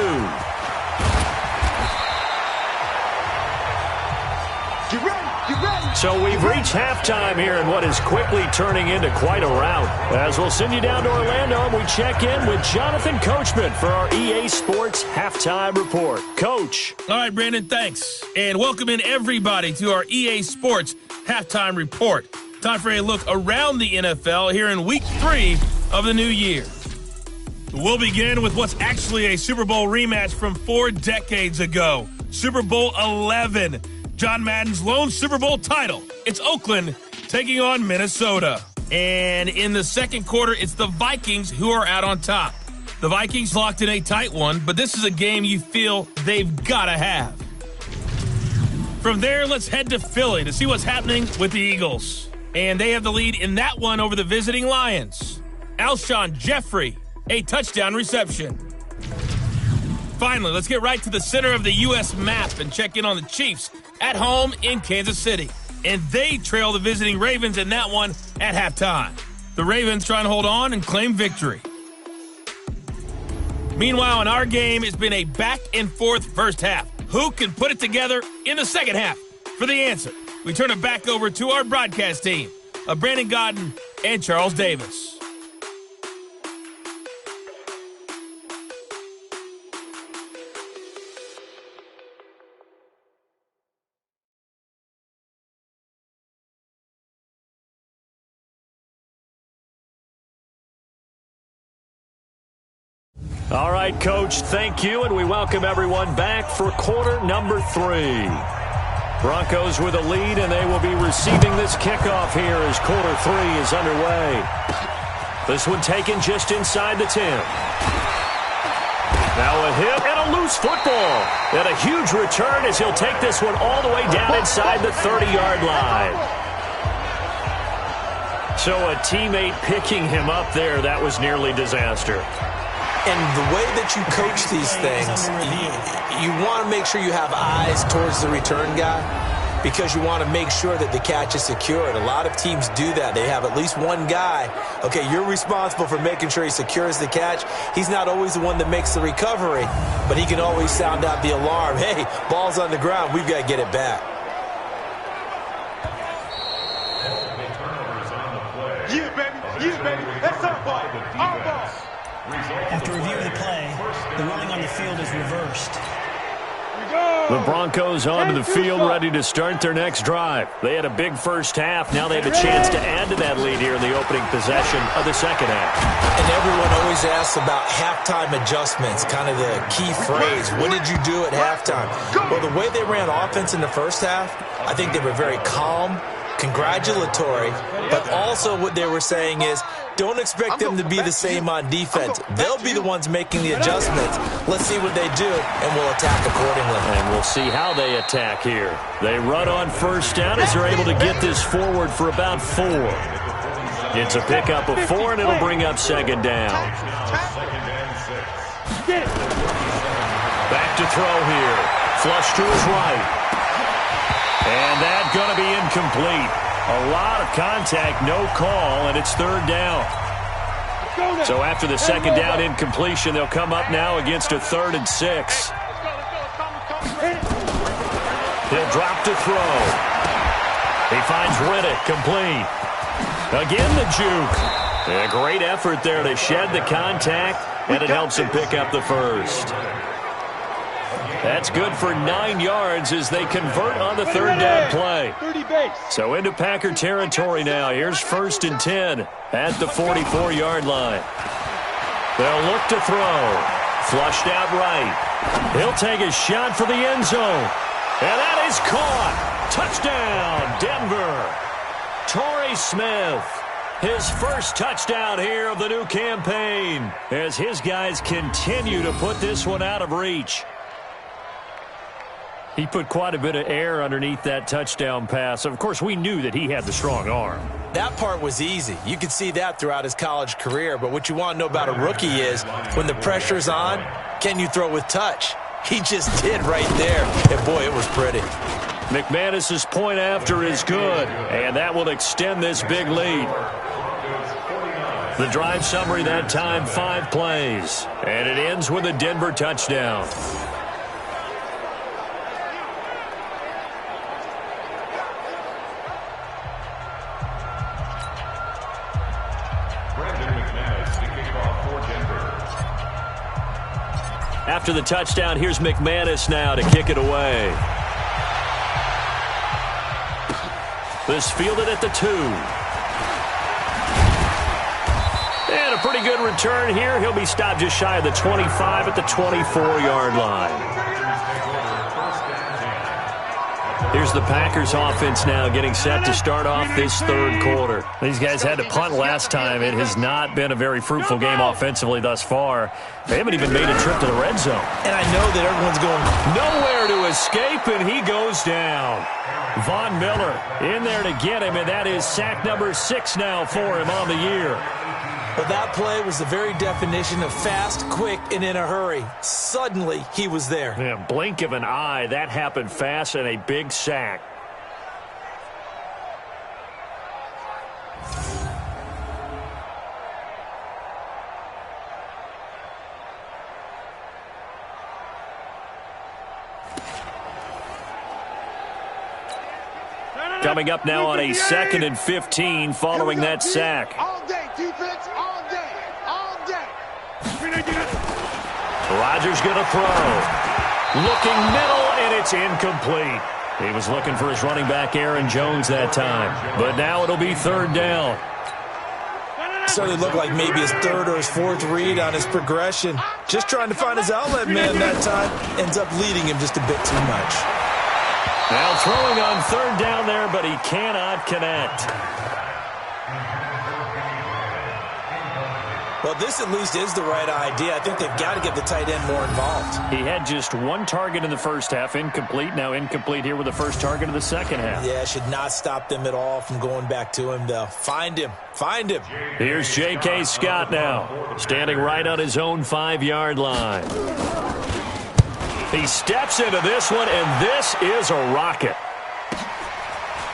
Get ready. So we've reached halftime here in what is quickly turning into quite a rout. As we'll send you down to Orlando and we check in with Jonathan Coachman for our EA Sports Halftime Report. Coach. All right, Brandon, thanks. And welcome in everybody to our EA Sports Halftime Report. Time for a look around the NFL here in Week 3 of the new year. We'll begin with what's actually a Super Bowl rematch from 4 decades ago. Super Bowl 11. John Madden's lone Super Bowl title. It's Oakland taking on Minnesota. And in the second quarter, it's the Vikings who are out on top. The Vikings locked in a tight one, but this is a game you feel they've got to have. From there, let's head to Philly to see what's happening with the Eagles. And they have the lead in that one over the visiting Lions. Alshon Jeffrey, a touchdown reception. Finally, let's get right to the center of the U.S. map and check in on the Chiefs at home in Kansas City. And they trail the visiting Ravens in that one at halftime. The Ravens trying to hold on and claim victory. Meanwhile, in our game, it's been a back-and-forth first half. Who can put it together in the second half? For the answer, we turn it back over to our broadcast team of Brandon Godden and Charles Davis. All right, Coach, thank you, and we welcome everyone back for quarter number 3. Broncos with a lead, and they will be receiving this kickoff here as quarter 3 is underway. This one taken just inside the 10. Now a hit and a loose football. And a huge return as he'll take this one all the way down inside the 30-yard line. So a teammate picking him up there, that was nearly disaster. And the way that you coach these things, you want to make sure you have eyes towards the return guy because you want to make sure that the catch is secured. A lot of teams do that. They have at least one guy. Okay, you're responsible for making sure he secures the catch. He's not always the one that makes the recovery, but he can always sound out the alarm. Hey, ball's on the ground. We've got to get it back. Yeah, baby. That's our ball. Our ball. After reviewing the play, the ruling on the field is reversed. The Broncos onto the field, ready to start their next drive. They had a big first half. Now they have a chance to add to that lead here in the opening possession of the second half. And everyone always asks about halftime adjustments, kind of the key phrase. What did you do at halftime? Well, the way they ran offense in the first half, I think they were very calm, congratulatory, but also what they were saying is, don't expect them to be the same on defense. They'll be the ones making the adjustments. Let's see what they do, and we'll attack accordingly. And we'll see how they attack here. They run on first down as they're able to get this forward for about 4. It's a pickup of 4, and it'll bring up second down. Back to throw here. Flush to his right. And that's going to be incomplete. A lot of contact, no call, and it's third down. So after the second down incompletion, they'll come up now against a 3rd and 6. He'll drop to throw. He finds Riddick, complete. Again the juke. A great effort there to shed the contact, and it helps him pick up the first. That's good for 9 yards as they convert on the third down play. So into Packer territory now. Here's 1st and 10 at the 44-yard line. They'll look to throw. Flushed out right. He'll take a shot for the end zone. And that is caught. Touchdown, Denver. Torrey Smith. His first touchdown here of the new campaign as his guys continue to put this one out of reach. He put quite a bit of air underneath that touchdown pass. Of course, we knew that he had the strong arm. That part was easy. You could see that throughout his college career. But what you want to know about a rookie is when the pressure's on, can you throw with touch? He just did right there. And, boy, it was pretty. McManus's point after is good, and that will extend this big lead. The drive summary that time, 5 plays. And it ends with a Denver touchdown. After the touchdown, here's McManus now to kick it away. This fielded at the 2. And a pretty good return here. He'll be stopped just shy of the 25 at the 24-yard line. Here's the Packers offense now getting set to start off this third quarter. These guys had to punt last time. It has not been a very fruitful game offensively thus far. They haven't even made a trip to the red zone. And I know that everyone's going nowhere to escape, and he goes down. Von Miller in there to get him, and that is sack number 6 now for him on the year. But that play was the very definition of fast, quick, and in a hurry. Suddenly, he was there. Yeah, blink of an eye. That happened fast and a big sack. Coming up now on a 2nd and 15 following that sack. All day, defense, all day, all day. Rodgers going to throw. Looking middle, and it's incomplete. He was looking for his running back, Aaron Jones, that time. But now it'll be 3rd down. Started to look like maybe his 3rd or his 4th read on his progression. Just trying to find his outlet man that time. Ends up leading him just a bit too much. Now throwing on 3rd down there, but he cannot connect. Well, this at least is the right idea. I think they've got to get the tight end more involved. He had just 1 target in the first half, incomplete. Now incomplete here with the first target of the second half. Yeah, should not stop them at all from going back to him, though. Find him. Find him. Here's J.K. Scott now, standing right on his own 5-yard line. He steps into this one, and this is a rocket.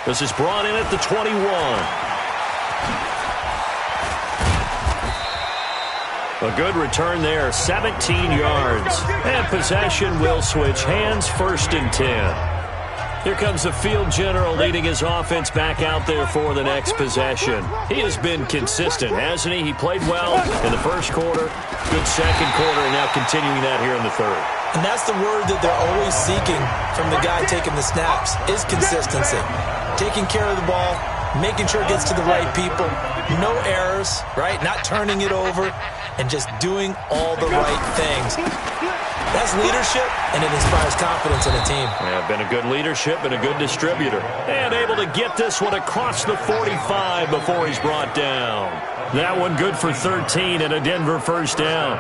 This is brought in at the 21. A good return there, 17 yards. And possession will switch hands, 1st and 10. Here comes the field general leading his offense back out there for the next possession. He has been consistent, hasn't he? He played well in the first quarter, good second quarter, and now continuing that here in the 3rd. And that's the word that they're always seeking from the guy taking the snaps, is consistency. Taking care of the ball, making sure it gets to the right people, no errors, right? Not turning it over, and just doing all the right things. That's leadership, and it inspires confidence in a team. Yeah, been a good leadership and a good distributor. And able to get this one across the 45 before he's brought down. That one good for 13 and a Denver 1st down.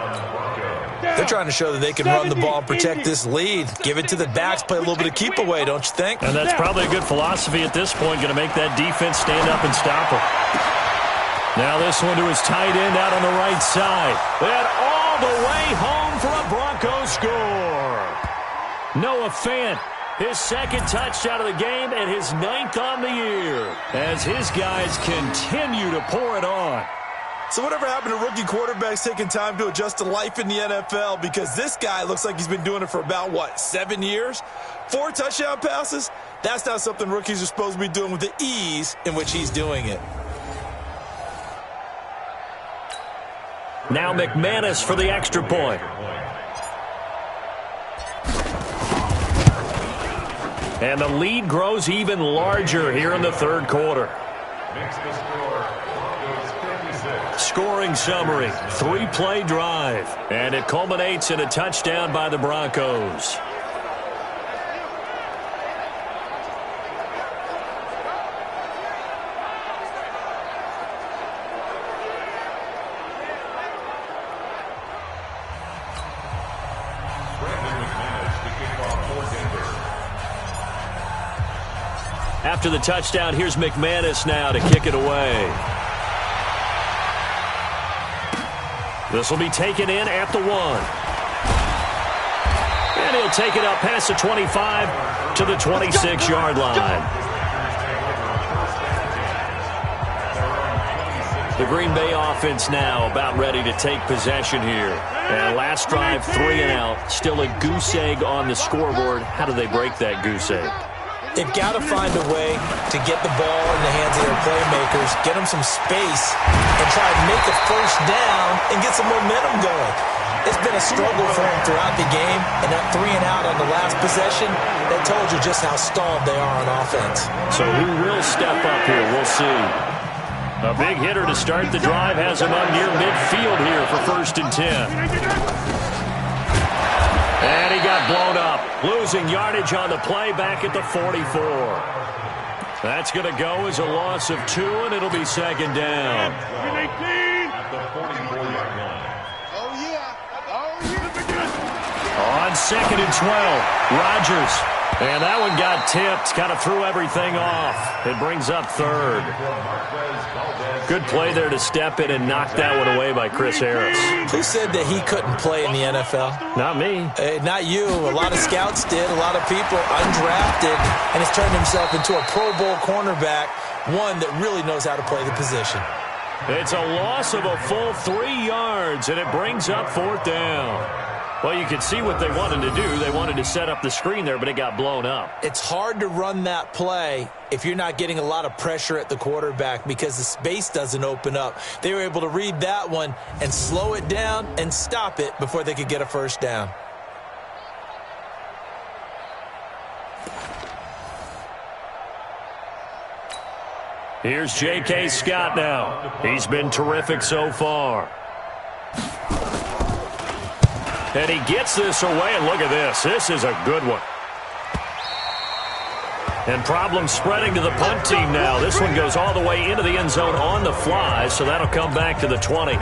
They're trying to show that they can run the ball and protect this lead. Give it to the backs, play a little bit of keep away, don't you think? And that's probably a good philosophy at this point, going to make that defense stand up and stop him. Now this one to his tight end out on the right side. And all the way home for a Broncos score. Noah Fant, his 2nd touchdown of the game and his 9th on the year, as his guys continue to pour it on. So whatever happened to rookie quarterbacks taking time to adjust to life in the NFL? Because this guy looks like he's been doing it for about, 7 years? 4 touchdown passes? That's not something rookies are supposed to be doing with the ease in which he's doing it. Now McManus for the extra point. And the lead grows even larger here in the 3rd quarter. Scoring summary, 3-play drive. And it culminates in a touchdown by the Broncos. After the touchdown, here's McManus now to kick it away. This will be taken in at the 1. And he'll take it up past the 25 to the 26-yard line. The Green Bay offense now about ready to take possession here. And last drive, 3 and out. Still a goose egg on the scoreboard. How do they break that goose egg? They've got to find a way to get the ball in the hands of their playmakers, get them some space, and try to make a 1st down and get some momentum going. It's been a struggle for them throughout the game, and that 3 and out on the last possession, that told you just how stalled they are on offense. So who will step up here? We'll see. A big hitter to start the drive has him up near midfield here for 1st and 10. And he got blown up, losing yardage on the play back at the 44. That's going to go as a loss of 2, and it'll be 2nd down. On 2nd and 12, Rodgers. And that one got tipped, kind of threw everything off. It brings up 3rd. Good play there to step in and knock that one away by Chris Harris. Who said that he couldn't play in the NFL? Not me. Not you. A lot of scouts did, a lot of people undrafted, and has turned himself into a Pro Bowl cornerback, one that really knows how to play the position. It's a loss of a full 3 yards, and it brings up 4th down. Well, you could see what they wanted to do. They wanted to set up the screen there, but it got blown up. It's hard to run that play if you're not getting a lot of pressure at the quarterback because the space doesn't open up. They were able to read that one and slow it down and stop it before they could get a first down. Here's J.K. Scott now. He's been terrific so far. And he gets this away, and look at this. This is a good one. And problems spreading to the punt team now. This one goes all the way into the end zone on the fly, so that'll come back to the 20.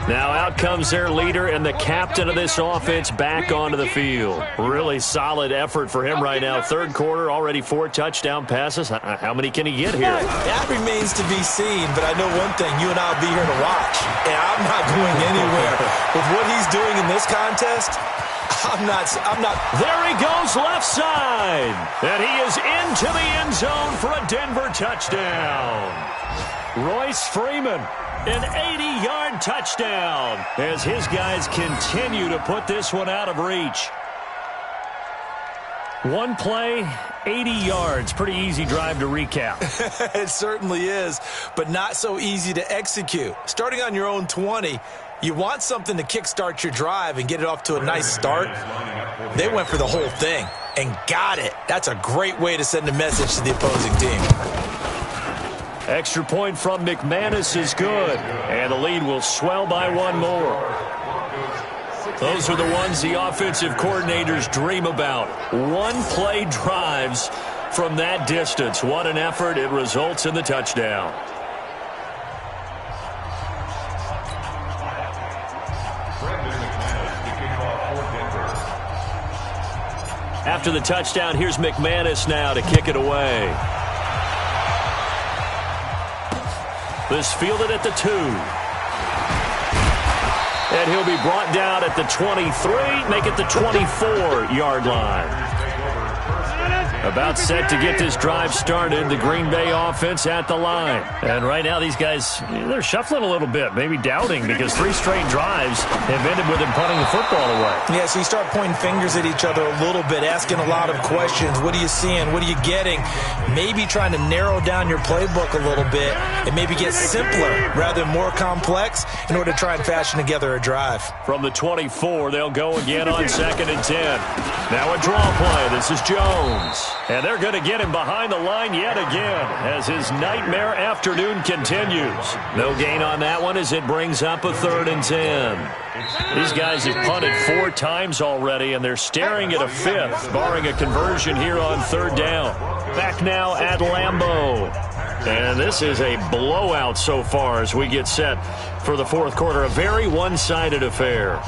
Now out comes their leader and the captain of this offense back onto the field. Really solid effort for him right now. Third quarter, already 4 touchdown passes. How many can he get here? That remains to be seen, but I know one thing. You and I will be here to watch, and I'm not going anywhere. With what he's doing in this contest, I'm not. There he goes left side. And he is into the end zone for a Denver touchdown. Royce Freeman. An 80-yard touchdown as his guys continue to put this one out of reach. One play, 80 yards. Pretty easy drive to recap. It certainly is, but not so easy to execute. Starting on your own 20, you want something to kickstart your drive and get it off to a nice start. They went for the whole thing and got it. That's a great way to send a message to the opposing team. Extra point from McManus is good, and the lead will swell by one more. Those are the ones the offensive coordinators dream about. One-play drives from that distance. What an effort. It results in the touchdown. After the touchdown, here's McManus now to kick it away. This fielded at the 2. And he'll be brought down at the 23, make it the 24-yard line. About set to get this drive started, the Green Bay offense at the line. And right now these guys, they're shuffling a little bit, maybe doubting, because 3 straight drives have ended with them punting the football away. Yeah, so you start pointing fingers at each other a little bit, asking a lot of questions. What are you seeing? What are you getting? Maybe trying to narrow down your playbook a little bit and maybe get simpler rather than more complex in order to try and fashion together a drive. From the 24, they'll go again on 2nd and 10. Now a draw play. This is Jones. And they're going to get him behind the line yet again as his nightmare afternoon continues. No gain on that one as it brings up a 3rd and 10. These guys have punted 4 times already, and they're staring at a 5th, barring a conversion here on 3rd down. Back now at Lambeau. And this is a blowout so far as we get set for the 4th quarter. A very one-sided affair.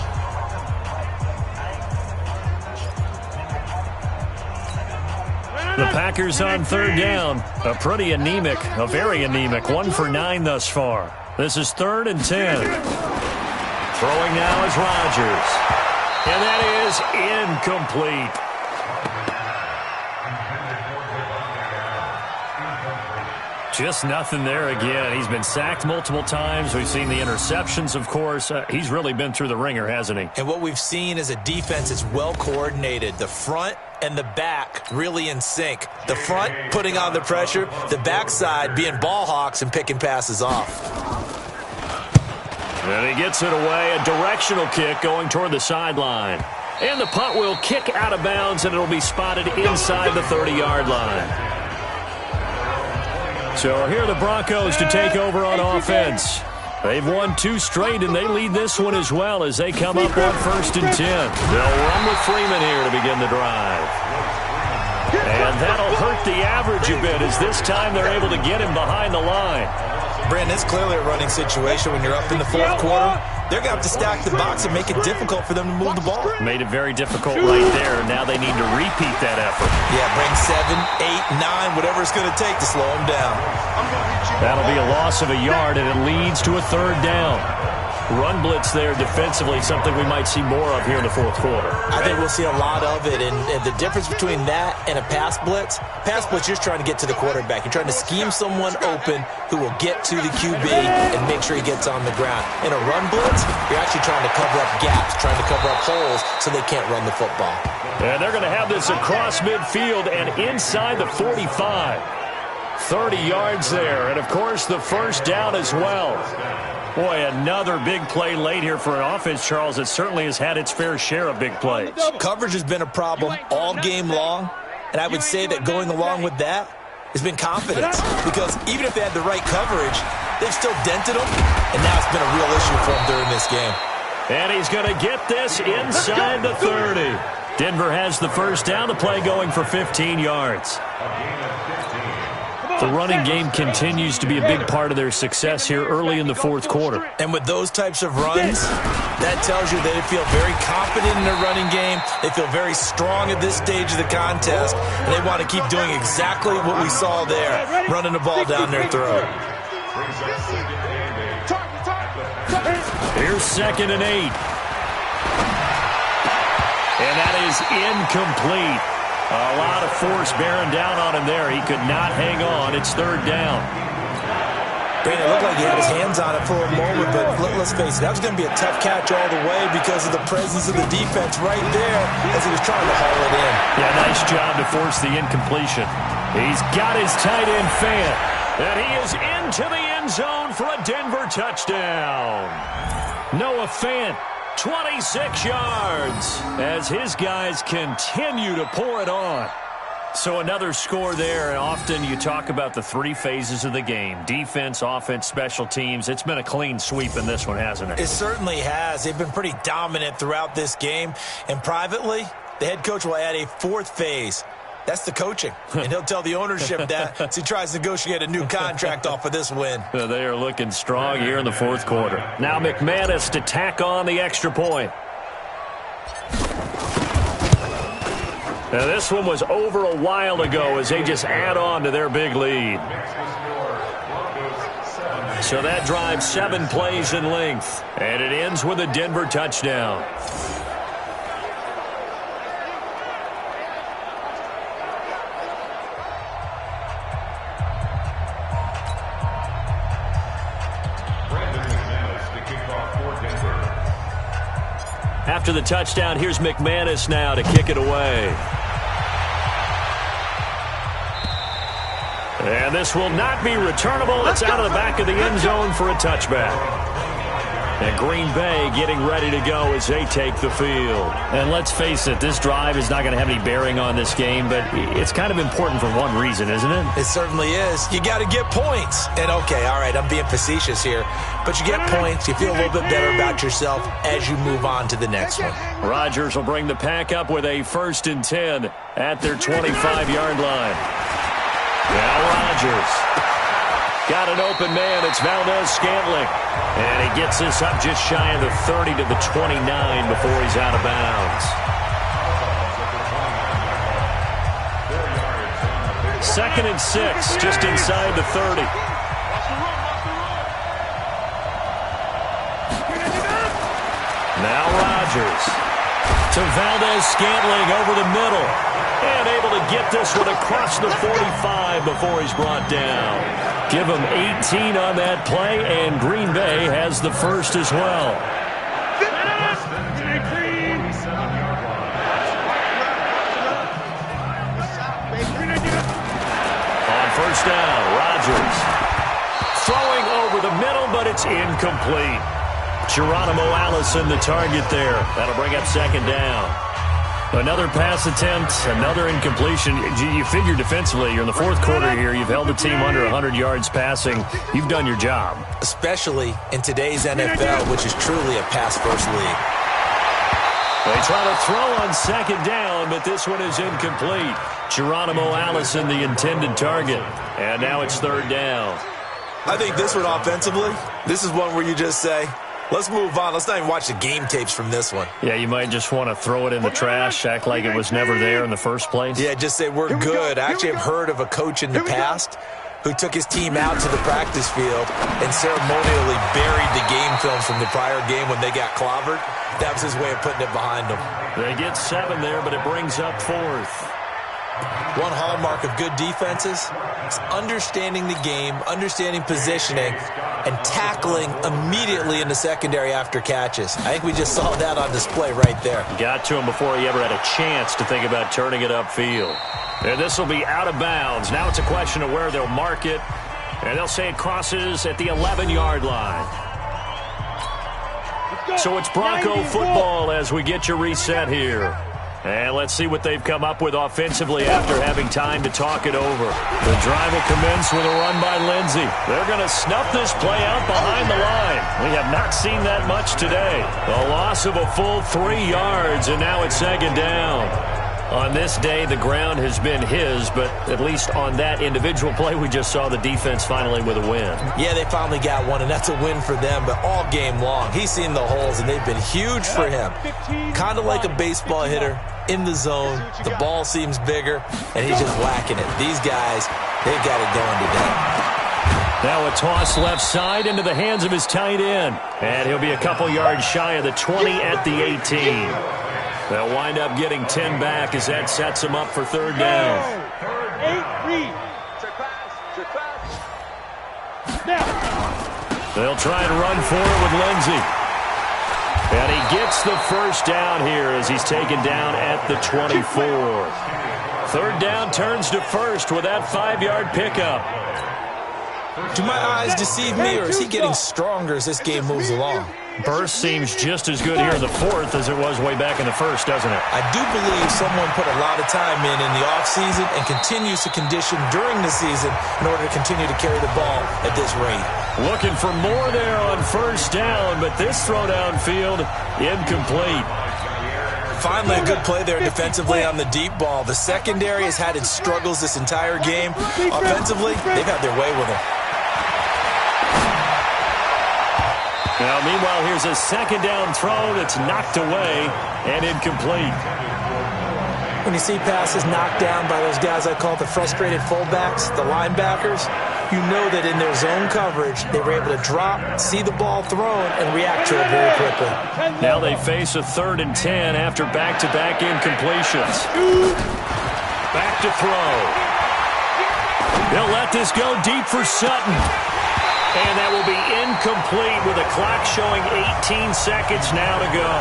The Packers on 3rd down. A pretty anemic, a very anemic. 1 for 9 thus far. This is 3rd and 10. Throwing now is Rodgers. And that is incomplete. Just nothing there again. He's been sacked multiple times. We've seen the interceptions, of course. He's really been through the ringer, hasn't he? And what we've seen is a defense that's well coordinated. The front and the back really in sync. The front putting on the pressure, the backside being ball hawks and picking passes off. And he gets it away. A directional kick going toward the sideline. And the punt will kick out of bounds, and it'll be spotted inside the 30-yard line. So here are the Broncos to take over on offense. They've won 2 straight, and they lead this one as well as they come up on 1st and 10. They'll run with Freeman here to begin the drive. And that'll hurt the average a bit as this time they're able to get him behind the line. Brandon, it's clearly a running situation when you're up in the 4th quarter. They're going to have to stack the box and make it difficult for them to move the ball. Made it very difficult right there. Now they need to repeat that effort. Yeah, bring 7, 8, 9, whatever it's going to take to slow them down. That'll be a loss of a yard, and it leads to a 3rd down. Run blitz there defensively, something we might see more of here in the fourth quarter. I think we'll see a lot of it, and the difference between that and a pass blitz, you're just trying to get to the quarterback. You're trying to scheme someone open who will get to the QB and make sure he gets on the ground. In a run blitz, you're actually trying to cover up gaps, trying to cover up holes so they can't run the football. And they're going to have this across midfield and inside the 45. 30 yards there, and of course the first down as well. Boy, another big play late here for an offense, Charles, that certainly has had its fair share of big plays. Coverage has been a problem all game long, and I would say that going along with that has been confidence, because even if they had the right coverage, they've still dented them, and now it's been a real issue for them during this game. And he's going to get this inside the 30. Denver has the first down, the play going for 15 yards. The running game continues to be a big part of their success here early in the fourth quarter. And with those types of runs, that tells you they feel very confident in their running game. They feel very strong at this stage of the contest, and they want to keep doing exactly what we saw there, running the ball down their throat. Here's 2nd and 8. And that is incomplete. A lot of force bearing down on him there. He could not hang on. It's 3rd down. Brandon, it looked like he had his hands on it for a moment, but let's face it, that was going to be a tough catch all the way because of the presence of the defense right there as he was trying to haul it in. Yeah, nice job to force the incompletion. He's got his tight end Fant, and he is into the end zone for a Denver touchdown. Noah Fant, 26 yards as his guys continue to pour it on. So another score there, and often you talk about the 3 phases of the game. Defense, offense, special teams. It's been a clean sweep in this one, hasn't it? It certainly has. They've been pretty dominant throughout this game. And privately, the head coach will add a 4th phase. That's the coaching. And he'll tell the ownership that as he tries to negotiate a new contract off of this win. They are looking strong here in the fourth quarter. Now McManus to tack on the extra point. Now this one was over a while ago as they just add on to their big lead. So that drives 7 plays in length. And it ends with a Denver touchdown. After the touchdown, here's McManus now to kick it away. And this will not be returnable. It's out of the back of the end zone for a touchback. And Green Bay getting ready to go as they take the field. And let's face it, this drive is not going to have any bearing on this game, but it's kind of important for one reason, isn't it? It certainly is. You got to get points. And okay, all right, I'm being facetious here, but you get points, you feel a little bit better about yourself as you move on to the next one. Rodgers will bring the pack up with a 1st and 10 at their 25-yard line. Now Rodgers. Got an open man. It's Valdez-Scantling. And he gets this up just shy of the 30 to the 29 before he's out of bounds. 2nd and 6, just inside the 30. Now Rodgers to Valdez-Scantling over the middle. And able to get this one across the 45 before he's brought down. Give him 18 on that play, and Green Bay has the first as well. On 1st down, Rodgers throwing over the middle, but it's incomplete. Geronimo Allison, the target there. That'll bring up 2nd down. Another pass attempt, another incompletion. You figure defensively, you're in the fourth quarter here. You've held the team under 100 yards passing. You've done your job. Especially in today's NFL, which is truly a pass-first league. They try to throw on 2nd down, but this one is incomplete. Geronimo Allison, the intended target. And now it's 3rd down. I think this one offensively, this is one where you just say, let's move on. Let's not even watch the game tapes from this one. Yeah, you might just want to throw it in the trash, act like it was never there in the first place. Yeah, just say we're good. I actually have heard of a coach in the past who took his team out to the practice field and ceremonially buried the game film from the prior game when they got clobbered. That was his way of putting it behind them. They get 7 there, but it brings up 4th. One hallmark of good defenses is understanding the game, understanding positioning, and tackling immediately in the secondary after catches. I think we just saw that on display right there. Got to him before he ever had a chance to think about turning it upfield. And this will be out of bounds. Now it's a question of where they'll mark it. And they'll say it crosses at the 11-yard line. So it's Bronco football as we get you reset here. And let's see what they've come up with offensively after having time to talk it over. The drive will commence with a run by Lindsey. They're going to snuff this play out behind the line. We have not seen that much today. A loss of a full 3 yards, and now it's 2nd down. On this day, the ground has been his, but at least on that individual play, we just saw the defense finally with a win. Yeah, they finally got one, and that's a win for them, but all game long, he's seen the holes, and they've been huge for him. Kind of like a baseball hitter in the zone. The ball seems bigger, and he's just whacking it. These guys, they've got it going today. Now a toss left side into the hands of his tight end, and he'll be a couple yards shy of the 20 at the 18. They'll wind up getting 10 back as that sets them up for 3rd down. 8-3. They'll try and run for it with Lindsey. And he gets the first down here as he's taken down at the 24. 3rd down turns to 1st with that 5-yard pickup. Do my eyes deceive me, or is he getting stronger as this game moves along? Burst seems just as good here in the 4th as it was way back in the 1st, doesn't it? I do believe someone put a lot of time in the offseason and continues to condition during the season in order to continue to carry the ball at this rate. Looking for more there on 1st down, but this throw downfield incomplete. Finally, a good play there defensively on the deep ball. The secondary has had its struggles this entire game. Offensively, they've had their way with it. Now, meanwhile, here's a 2nd down throw that's knocked away and incomplete. When you see passes knocked down by those guys I call the frustrated fullbacks, the linebackers, you know that in their zone coverage, they were able to drop, see the ball thrown, and react to it very quickly. Now they face a 3rd and 10 after back-to-back incompletions. Back to throw. They'll let this go deep for Sutton. And that will be incomplete with a clock showing 18 seconds now to go.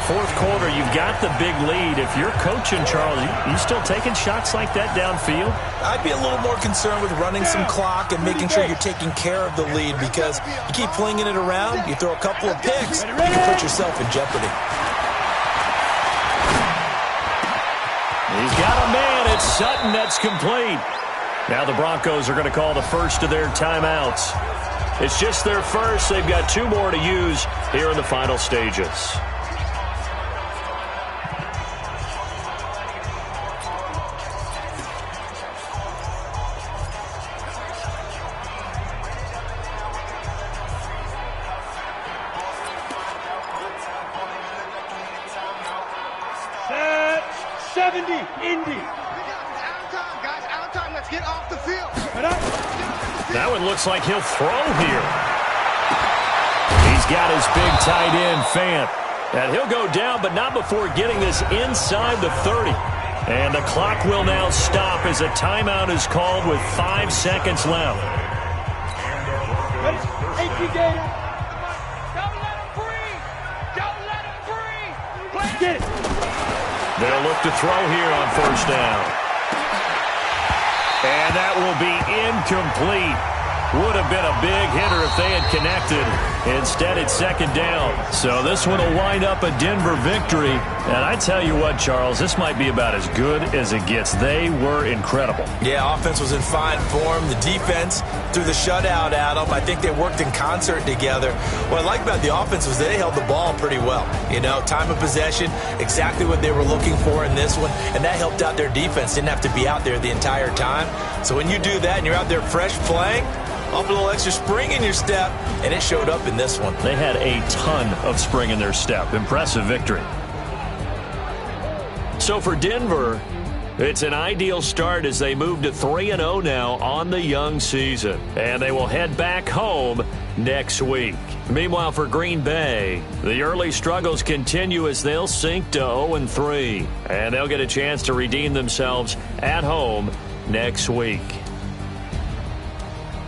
4th quarter, you've got the big lead. If you're coaching, Charles, you still taking shots like that downfield? I'd be a little more concerned with running some clock and making sure you're taking care of the lead, because you keep flinging it around, you throw a couple of picks, you can put yourself in jeopardy. He's got a man. It's Sutton. That's complete. Now the Broncos are going to call the first of their timeouts. It's just their first. They've got 2 more to use here in the final stages. Set 70, Indy. Get off the field. That one looks like he'll throw here. He's got his big tight end, Fant. And he'll go down, but not before getting this inside the 30. And the clock will now stop as a timeout is called with 5 seconds left. Hey, Gator. Don't let him breathe. Don't let him breathe. Get it. They'll look to throw here on 1st down. And that will be incomplete. Would have been a big hitter if they had connected. Instead, it's 2nd down. So this one will wind up a Denver victory. And I tell you what, Charles, this might be about as good as it gets. They were incredible. Yeah, offense was in fine form. The defense threw the shutout at them. I think they worked in concert together. What I like about the offense was they held the ball pretty well. You know, time of possession, exactly what they were looking for in this one. And that helped out their defense. Didn't have to be out there the entire time. So when you do that and you're out there fresh playing, off a little extra spring in your step, and it showed up in this one. They had a ton of spring in their step. Impressive victory. So for Denver, It's an ideal start as they move to 3-0 now on the young season. And they will head back home next week. Meanwhile, for Green Bay, the early struggles continue as they'll sink to 0-3. And they'll get a chance to redeem themselves at home next week.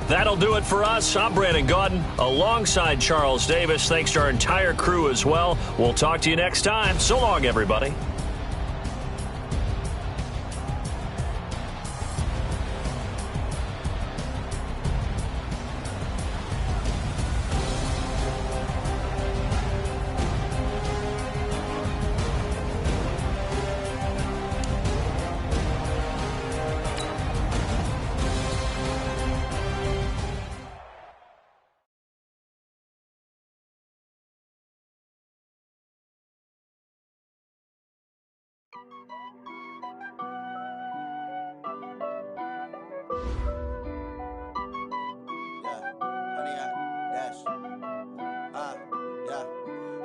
That'll do it for us. I'm Brandon Gaudin alongside Charles Davis. Thanks to our entire crew as well. We'll talk to you next time. So long, everybody.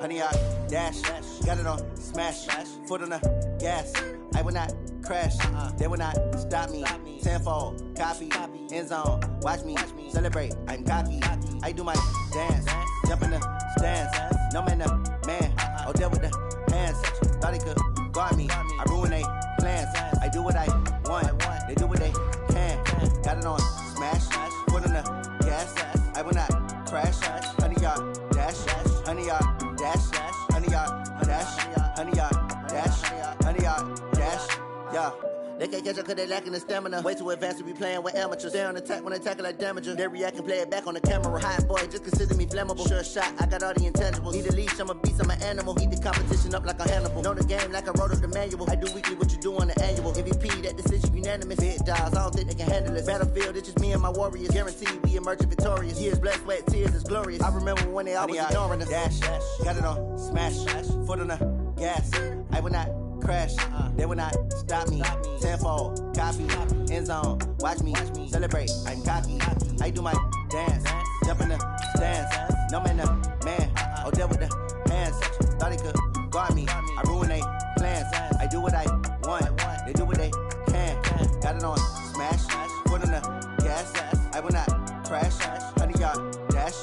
Honey, I dash, got it on smash, foot on the gas. I will not crash, they will not stop me. Tenfold, copy, end zone, watch me celebrate. I'm cocky, I do my dance, jump in the stands. No man, the man, oh, deal with the hands. Thought he could guard me, I ruin they plans. I do what I want, they do what they can. Got it on smash, foot on the gas. I will not crash, honey, y'all dash, honey, y'all dash, honey, y'all dash, honey, y'all dash, honey, y'all dash, yeah. They can't catch up cause they lacking the stamina. Way too advanced to be playing with amateurs. Stay on attack when they tackle like damager. They react and play it back on the camera. Hot boy, just consider me flammable. Sure shot, I got all the intangibles. Need a leash, I'm a beast, I'm an animal. Eat the competition up like a Hannibal. Know the game like I wrote up the manual. I do weekly what you do on the annual. MVP, that decision unanimous. Big dogs, I don't think they can handle it. Battlefield, it's just me and my warriors. Guaranteed we emerging victorious. Years, blood, sweat, tears, it's glorious. I remember when they always ignoring us. Dash, got it on smash, foot on the gas. I will not crash, they will not stop me. Tenfold, copy, end zone, watch me celebrate. I'm cocky, I do my dance, jump in the stands. No man, the man, oh, deal with the hands. Thought he could guard me, I ruin they plans. I do what I want, they do what they can. Got it on smash, foot on the gas. I will not crash, honey, y'all dash,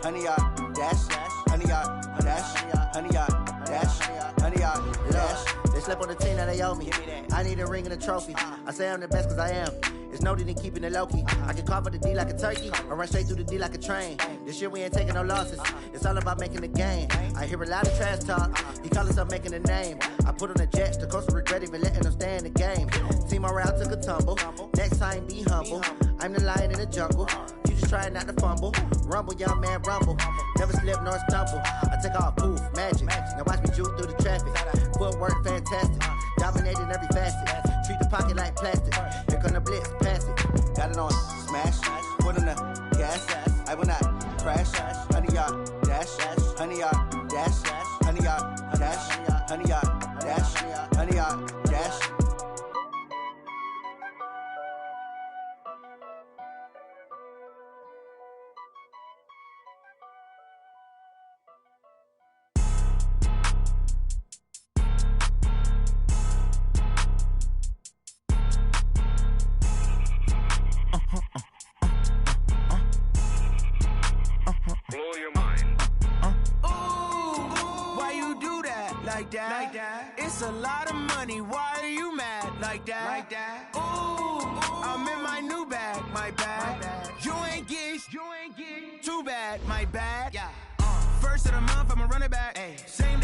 honey, y'all dash, honey, y'all dash, honey, y'all dash, honey, y'all dash. They slept on the team that they owe me. I need a ring and a trophy. I say I'm the best cause I am. It's no need in keeping it low-key. I can carve up the D like a turkey or run straight through the D like a train. This year we ain't taking no losses. It's all about making the game. I hear a lot of trash talk. He call himself making a name. I put on the jets. The coach will regret even letting them stay in the game. Team morale took a tumble. Next time be humble. I'm the lion in the jungle. You just trying not to fumble. Rumble, young man, rumble. Never slip nor stumble. I take off, poof, magic. Now watch me juke through the traffic. Footwork fantastic. Dominating every facet. Treat the pocket like plastic. Here come the blitz, pass it. Got it on smash, foot on the gas. I will not crash. Honey, y'all dash, honey, y'all dash, honey, y'all dash, honey, y'all dash, honey, y'all dash. Blow your mind. Why you do that? Like that? It's a lot of money. Why are you mad? Like that? Ooh, I'm in my new bag. My bad. You ain't get too bad. My bad. Yeah. First of the month, I'ma run it back. Ay. Same